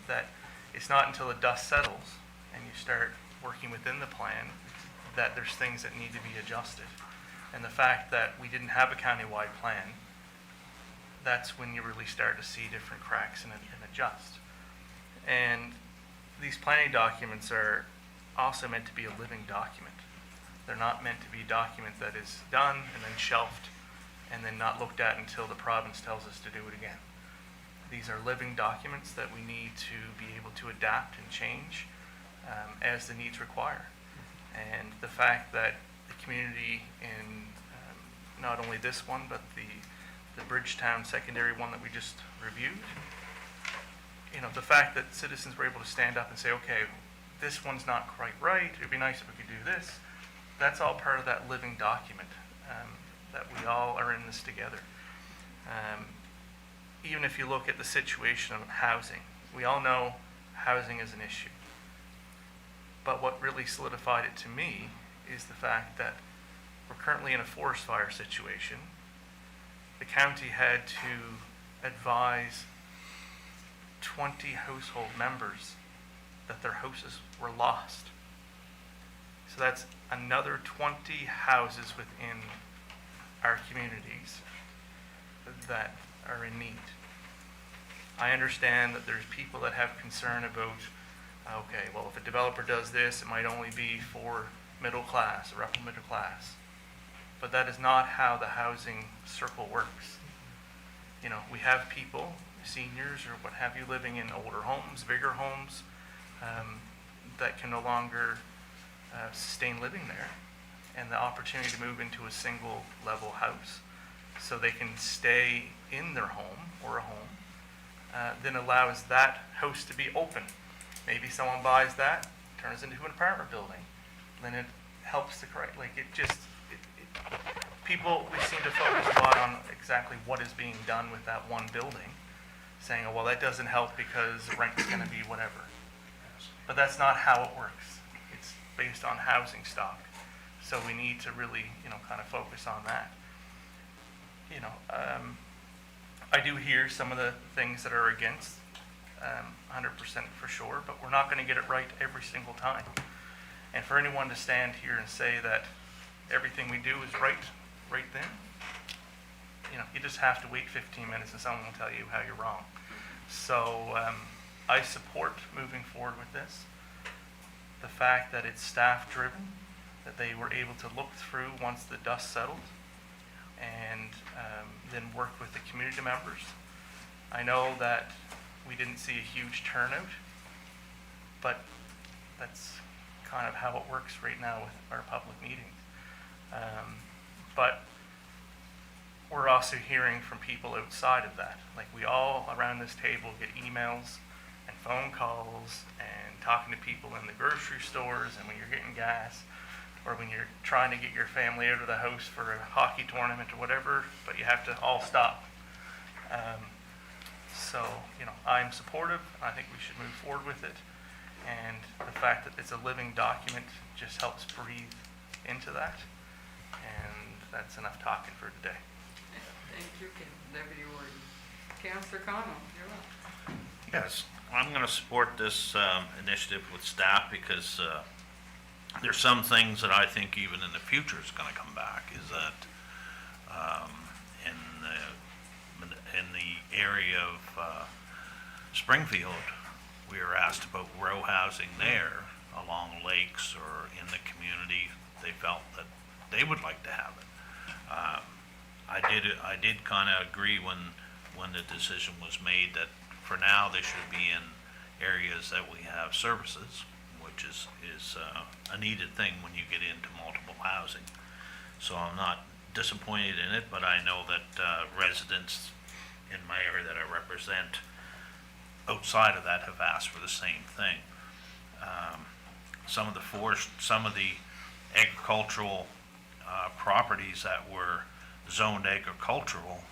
That it's not until the dust settles and you start working within the plan that there's things that need to be adjusted. And the fact that we didn't have a countywide plan, that's when you really start to see different cracks and adjust. And these planning documents are also meant to be a living document. They're not meant to be a document that is done and then shelved and then not looked at until the province tells us to do it again. These are living documents that we need to be able to adapt and change as the needs require. And the fact that the community in not only this one, but the Bridgetown secondary one that we just reviewed, you know, the fact that citizens were able to stand up and say, okay, this one's not quite right, it'd be nice if we could do this, that's all part of that living document, that we all are in this together. Even if you look at the situation of housing, we all know housing is an issue. But what really solidified it to me is the fact that we're currently in a forest fire situation. The county had to advise 20 household members that their houses were lost. So that's another 20 houses within our communities that are in need. I understand that there's people that have concern about, okay, well, if a developer does this, it might only be for middle class or upper middle class. But that is not how the housing circle works. You know, we have people, seniors or what have you, living in older homes, bigger homes, that can no longer sustain living there. And the opportunity to move into a single level house so they can stay in their home or a home, then allows that house to be open. Maybe someone buys that, turns into an apartment building, then it helps the correct, like it just, people, we seem to focus a lot on exactly what is being done with that one building, saying, oh, well, that doesn't help because the rent is going to be whatever. But that's not how it works. It's based on housing stock. So we need to really, you know, kind of focus on that. You know, I do hear some of the things that are against 100% for sure, but we're not going to get it right every single time. And for anyone to stand here and say that everything we do is right then, you just have to wait 15 minutes and someone will tell you how you're wrong. So I support moving forward with this. The fact that it's staff-driven, that they were able to look through once the dust settled, and then work with the community members. I know that we didn't see a huge turnout, but that's kind of how it works right now with our public meetings. But we're also hearing from people outside of that. Like, we all around this table get emails and phone calls and talking to people in the grocery stores and when you're getting gas, or when you're trying to get your family out of the house for a hockey tournament or whatever, but you have to all stop. So, I'm supportive. I think we should move forward with it. And the fact that it's a living document just helps breathe into that. And that's enough talking for today. Thank you, Deputy Warden. Councillor Connell, you're up. Yes, I'm going to support this initiative with staff because there's some things that I think even in the future is going to come back, is that in the area of Springfield, we were asked about row housing there along lakes or in the community. They felt that they would like to have it. I did kind of agree when the decision was made that for now they should be in areas that we have services, which is a needed thing when you get into multiple housing. So I'm not disappointed in it, but I know that residents in my area that I represent outside of that have asked for the same thing. Some of the agricultural properties that were zoned agricultural,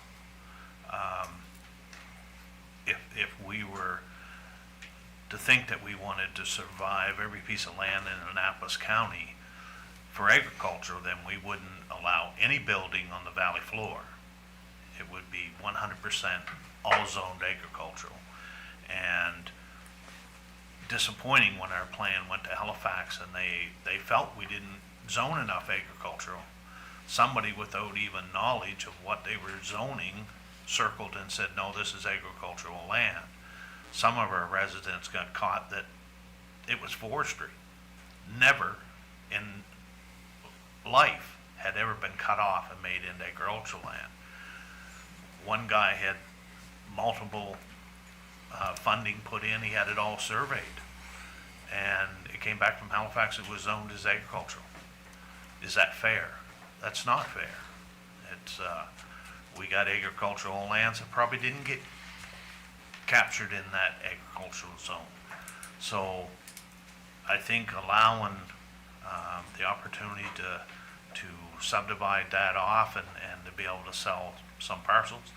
if we were to think that we wanted to survive every piece of land in Annapolis County for agriculture, then we wouldn't allow any building on the valley floor. It would be 100% all zoned agricultural. And disappointing when our plan went to Halifax and they felt we didn't zone enough agricultural. Somebody without even knowledge of what they were zoning circled and said, no, this is agricultural land. Some of our residents got caught that it was forestry. Never in life had ever been cut off and made into agricultural land. One guy had multiple funding put in, he had it all surveyed. And it came back from Halifax, it was zoned as agricultural. Is that fair? That's not fair. It's, we got agricultural lands that probably didn't get captured in that agricultural zone. So I think allowing the opportunity to subdivide that off and to be able to sell some parcels,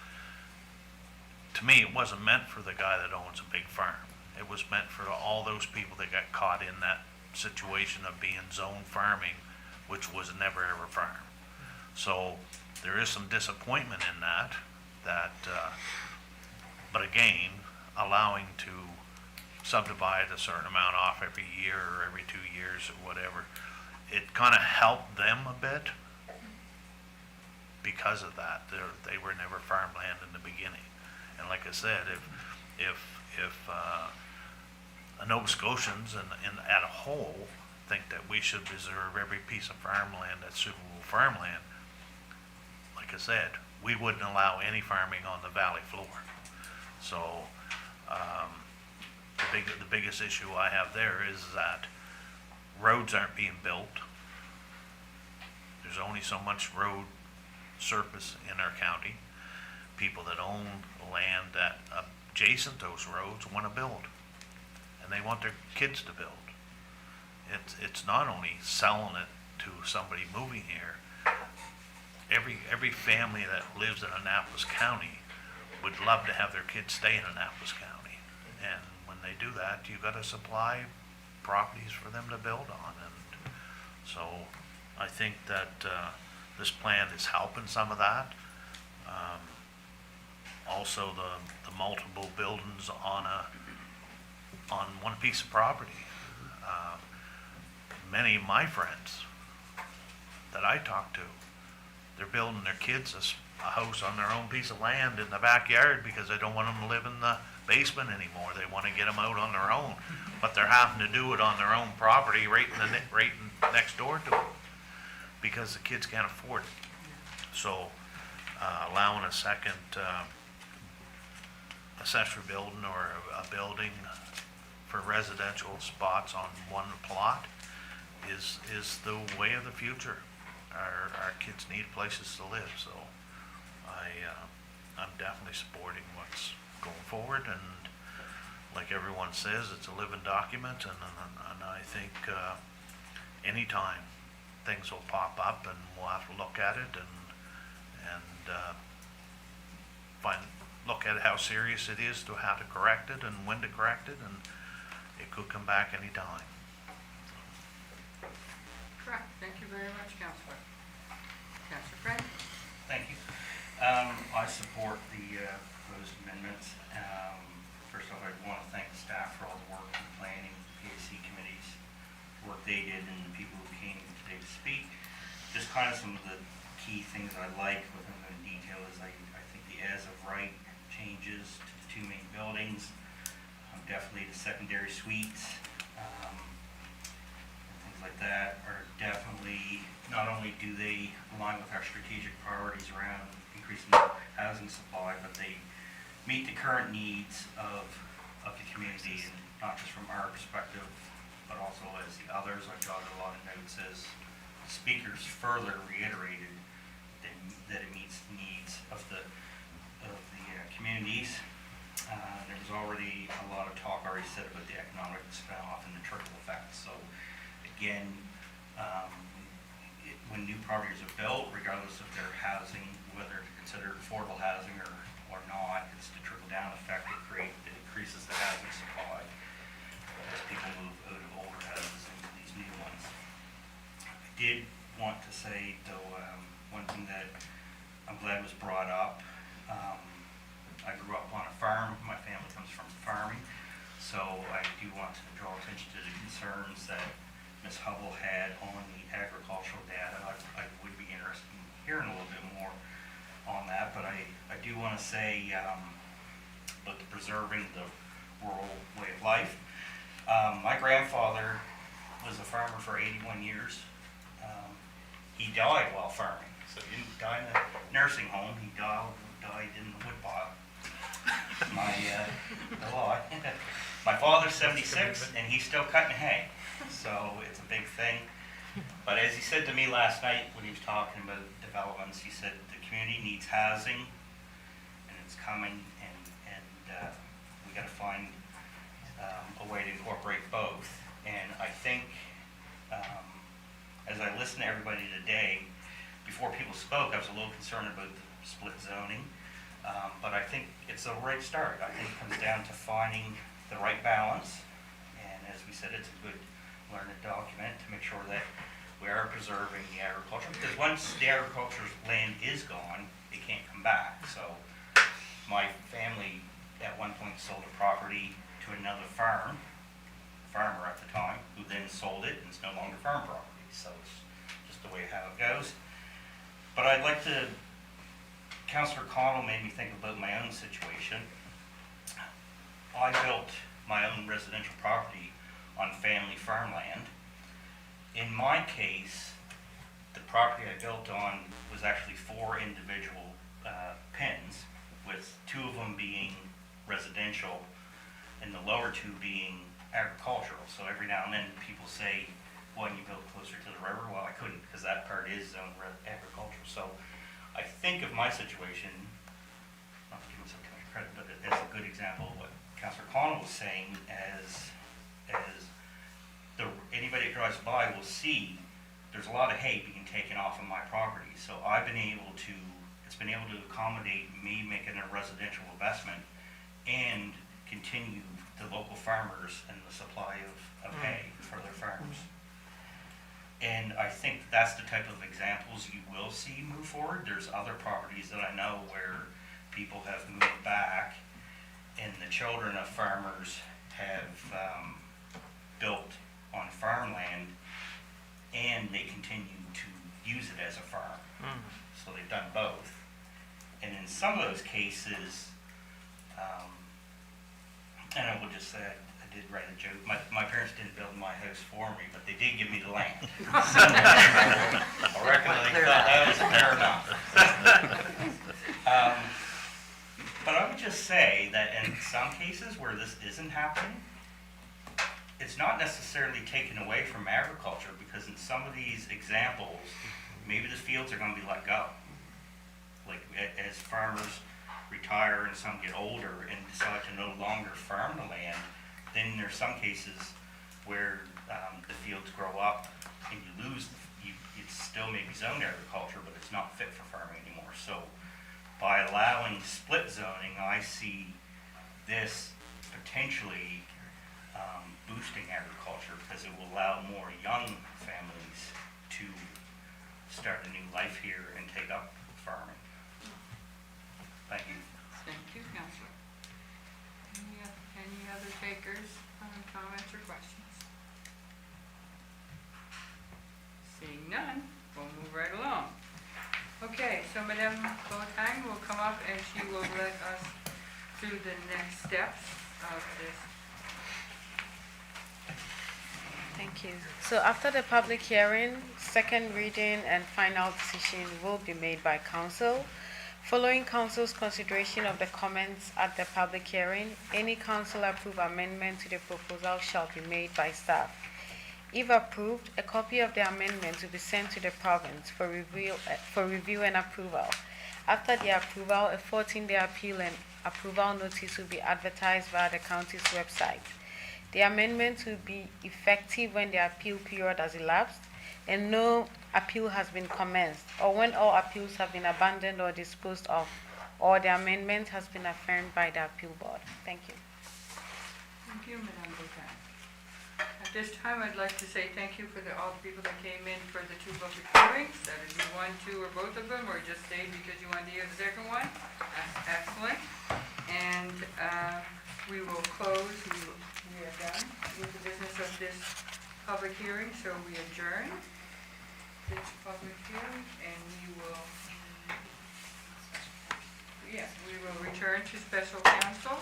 to me, it wasn't meant for the guy that owns a big farm. It was meant for all those people that got caught in that situation of being zone farming, which was never ever farm. So there is some disappointment in that, but again, allowing to subdivide a certain amount off every year or every 2 years or whatever, it kind of helped them a bit because of that. They were never farmland in the beginning. And like I said, if Nova Scotians and at a whole think that we should preserve every piece of farmland that's suitable farmland, like I said, we wouldn't allow any farming on the valley floor. So the biggest issue I have there is that roads aren't being built. There's only so much road surface in our county. People that own land that adjacent those roads want to build, and they want their kids to build. It's not only selling it to somebody moving here. Every family that lives in Annapolis County would love to have their kids stay in Annapolis County, and when they do that, you've got to supply properties for them to build on. And so I think that this plan is helping some of that. Also the multiple buildings on a on one piece of property. Many of my friends that I talk to, they're building their kids a house on their own piece of land in the backyard because they don't want them to live in the basement anymore. They want to get them out on their own, but they're having to do it on their own property right next door to them because the kids can't afford it. So allowing a second accessory building or a building for residential spots on one plot is the way of the future. Our kids need places to live, so I'm definitely supporting what's going forward, and like everyone says, it's a living document, and I think anytime things will pop up and we'll have to look at it and look at how serious it is, to how to correct it and when to correct it, and it could come back anytime. Correct. Thank you very much, Councillor. Councillor Frank? Thank you. I support the proposed amendments. First off, I want to thank the staff for all the work in planning, PAC committees, the work they did, and the people who came today to speak. Just kind of some of the key things I like within the detail is I think the as of right changes to the two main buildings, definitely the secondary suites, and things like that are definitely, not only do they align with our strategic priorities around increasing the housing supply, but they meet the current needs of the community, and not just from our perspective, but also as the others. I jotted a lot of notes as speakers further reiterated that it meets the needs of the communities. There was already a lot of talk already said about the economic spin-off and the trickle effect. So again, when new properties are built, regardless of their housing, whether it's considered affordable housing or not, it's the trickle-down effect that increases the housing supply as people move out of older houses into these new ones. I did want to say, though, one thing that I'm glad was brought up. I grew up on a farm. My family comes from farming, so I do want to draw attention to the concerns that Ms. Hubble had on the agricultural data. I would be interested in hearing a little bit more on that, but I do want to say about preserving the rural way of life. My grandfather was a farmer for 81 years. He died while farming, so he didn't die in a nursing home. He died in the woodpile. My father's 76 and he's still cutting hay, so it's a big thing. But as he said to me last night when he was talking about developments, he said the community needs housing and it's coming, and we got to find a way to incorporate both. And I think as I listened to everybody today, before people spoke, I was a little concerned about the split zoning. But I think it's a right start. I think it comes down to finding the right balance. And as we said, it's a good learned document to make sure that we are preserving the agriculture. Because once the agricultural land is gone, it can't come back. So my family at one point sold a property to another farmer at the time, who then sold it, and it's no longer farm property. So it's just the way how it goes. But I'd like to, Councillor Connell made me think about my own situation. I built my own residential property on family farmland. In my case, the property I built on was actually 4 individual pins, with 2 of them being residential and the lower 2 being agricultural. So every now and then people say, why didn't you build closer to the river? Well, I couldn't, because that part is zoned agriculture. So I think of my situation, not to give myself too much credit, but as a good example of what Councillor Connell was saying, as anybody that drives by will see there's a lot of hay being taken off of my property. So I've been able to, it's been able to accommodate me making a residential investment and continue the local farmers and the supply of hay for their farms. And I think that's the type of examples you will see move forward. There's other properties that I know where people have moved back and the children of farmers have built on farmland, and they continue to use it as a farm. So they've done both. And in some of those cases, and I will just say, I did write a joke. My parents didn't build my house for me, but they did give me the land. I reckon they thought that was fair enough. But I would just say that in some cases where this isn't happening, it's not necessarily taken away from agriculture, because in some of these examples, maybe the fields are going to be let go. Like as farmers retire and some get older and decide to no longer farm the land, then there's some cases where the fields grow up and you lose, it's still maybe zoned agriculture, but it's not fit for farming anymore. So by allowing split zoning, I see this potentially boosting agriculture, because it will allow more young families to start a new life here and take up farming. Thank you. Thank you, Councillor. Any other takers, comments or questions? Seeing none, we'll move right along. Okay, so Madame Boateng will come up and she will let us through the next steps of this. Thank you. So after the public hearing, second reading and final decision will be made by council. Following council's consideration of the comments at the public hearing, any council-approved amendment to the proposal shall be made by staff. If approved, a copy of the amendment will be sent to the province for review and approval. After the approval, a 14-day appeal and approval notice will be advertised via the county's website. The amendment will be effective when the appeal period has elapsed and no appeal has been commenced, or when all appeals have been abandoned or disposed of, or the amendment has been affirmed by the appeal board. Thank you. Thank you, Madame Boateng. At this time, I'd like to say thank you for all the people that came in for the two public hearings. That is you one, two, or both of them, or just stayed because you wanted to hear the second one. That's excellent. And we will close. We are done with the business of this public hearing, so we adjourn this public hearing, and we will return to special council.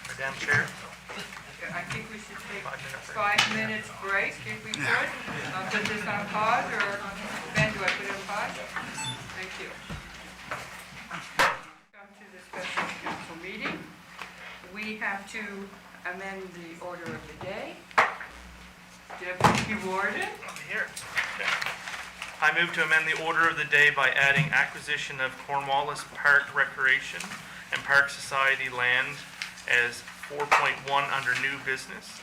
Madam Chair? I think we should take 5 minutes break if we could. I'll put this on pause, or Ben, do I put it on pause? Thank you. Come to the special council meeting. We have to amend the order of the day. Deputy Warden? I'm here. Okay. I move to amend the order of the day by adding acquisition of Cornwallis Park Recreation and Park Society land as 4.1 under new business,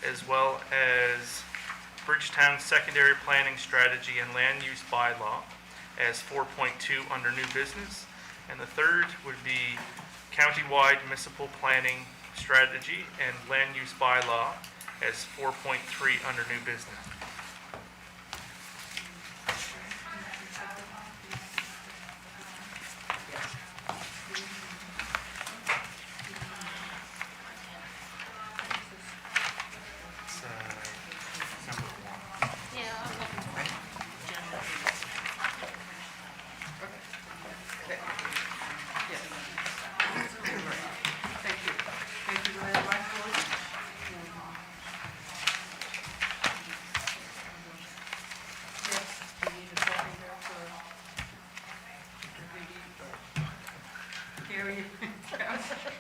as well as Bridgetown Secondary Planning Strategy and Land Use Bylaw as 4.2 under new business. And the third would be Countywide Municipal Planning Strategy and Land Use Bylaw as 4.3 under new business.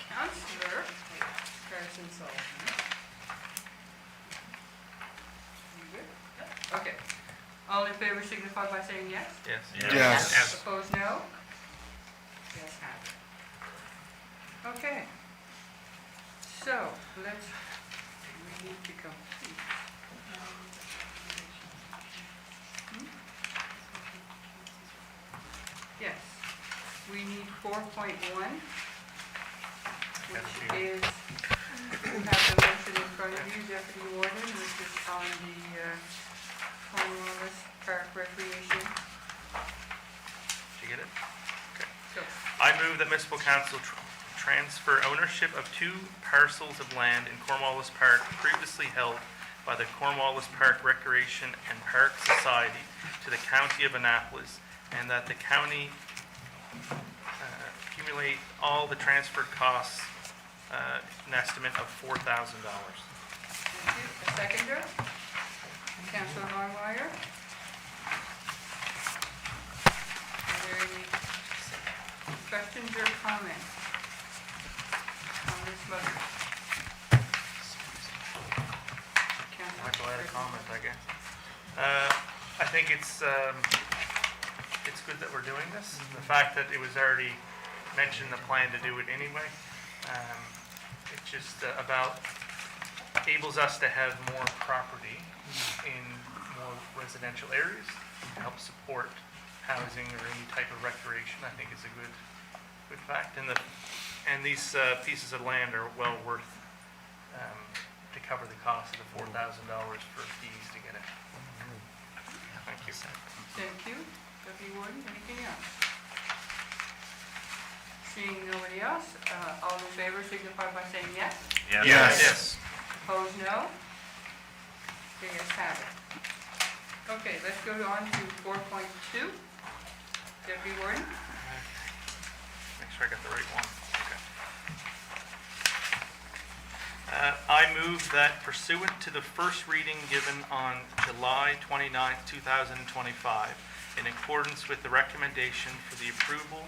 Councillor Carson Sullivan. You good? Okay. All in favor signify by saying yes. Yes. Yes. Opposed, no? Yes, have it. Okay. So, we need to complete. Yes, we need 4.1, which is, you have the motion in front of you, Deputy Warden, which is on the Cornwallis Park Recreation. Did you get it? Okay. So, I move that Municipal Council transfer ownership of 2 parcels of land in Cornwallis Park previously held by the Cornwallis Park Recreation and Park Society to the County of Annapolis, and that the county accumulate all the transferred costs, an estimate of $4,000. Thank you. A seconder? Councillor Longmire? Are there any questions or comments on this motion? Michael had a comment, I guess. I think it's good that we're doing this. The fact that it was already mentioned in the plan to do it anyway, it's just about enables us to have more property in more residential areas to help support housing or any type of recreation. I think is a good fact. And these pieces of land are well worth to cover the cost of the $4,000 for fees to get it. Thank you. Thank you. Deputy Warden, anything else? Seeing nobody else, all in favor signify by saying yes. Yes. Opposed, no. The ayes have it. Okay, let's go on to 4.2. Deputy Warden? Make sure I got the right one. Okay. I move that pursuant to the first reading given on July 29th, 2025, in accordance with the recommendation for the approval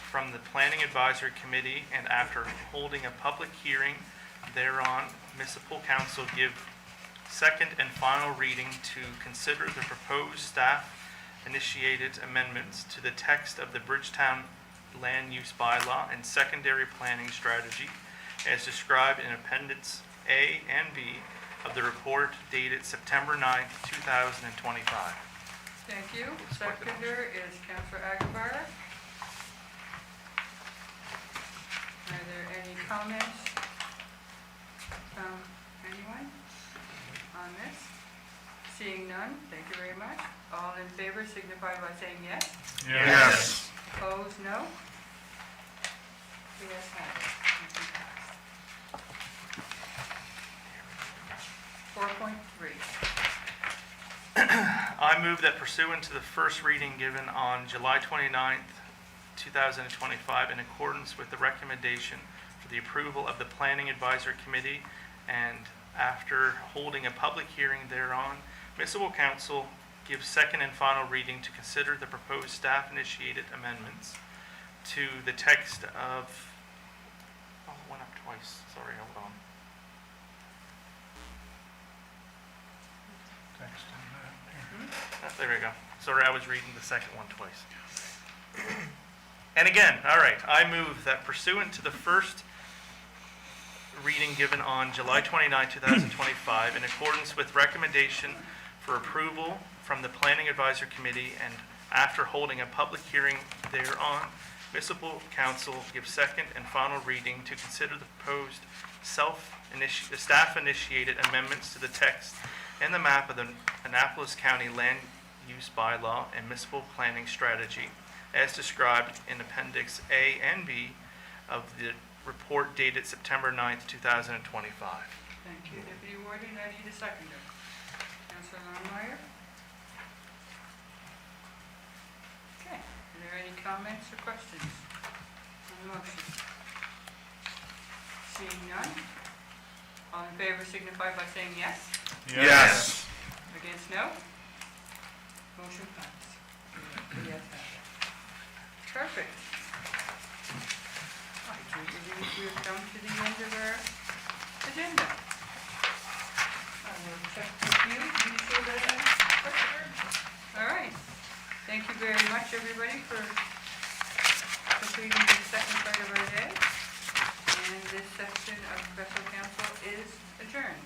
from the Planning Advisory Committee and after holding a public hearing thereon, Municipal Council give second and final reading to consider the proposed staff-initiated amendments to the text of the Bridgetown Land Use Bylaw and Secondary Planning Strategy as described in Appendix A and B of the report dated September 9th, 2025. Thank you. Seconder is Councillor Aguilar. Are there any comments from anyone on this? Seeing none, thank you very much. All in favor signify by saying yes. Yes. Opposed, no. The ayes have it. Motion passed. 4.3. I move that pursuant to the first reading given on July 29th, 2025, in accordance with the recommendation for the approval of the Planning Advisory Committee and after holding a public hearing thereon, Municipal Council gives second and final reading to consider the proposed staff-initiated amendments to the text of... Oh, it went up twice. Sorry, hold on. There we go. Sorry, I was reading the second one twice. And again, all right, I move that pursuant to the first reading given on July 29, 2025, in accordance with recommendation for approval from the Planning Advisory Committee and after holding a public hearing thereon, Municipal Council gives second and final reading to consider the proposed staff-initiated amendments to the text and the map of the Annapolis County Land Use Bylaw and Municipal Planning Strategy as described in Appendix A and B of the report dated September 9th, 2025. Thank you. Deputy Warden, I need a seconder. Councillor Longmire? Okay. Are there any comments or questions on the motion? Seeing none, all in favor signify by saying yes. Yes. Against, no? Motion passed. The ayes have it. Perfect. All right, we've come to the end of our agenda. I will check with you. You sure that all right. Thank you very much, everybody, for completing the second part of our day. And this section of special council is adjourned.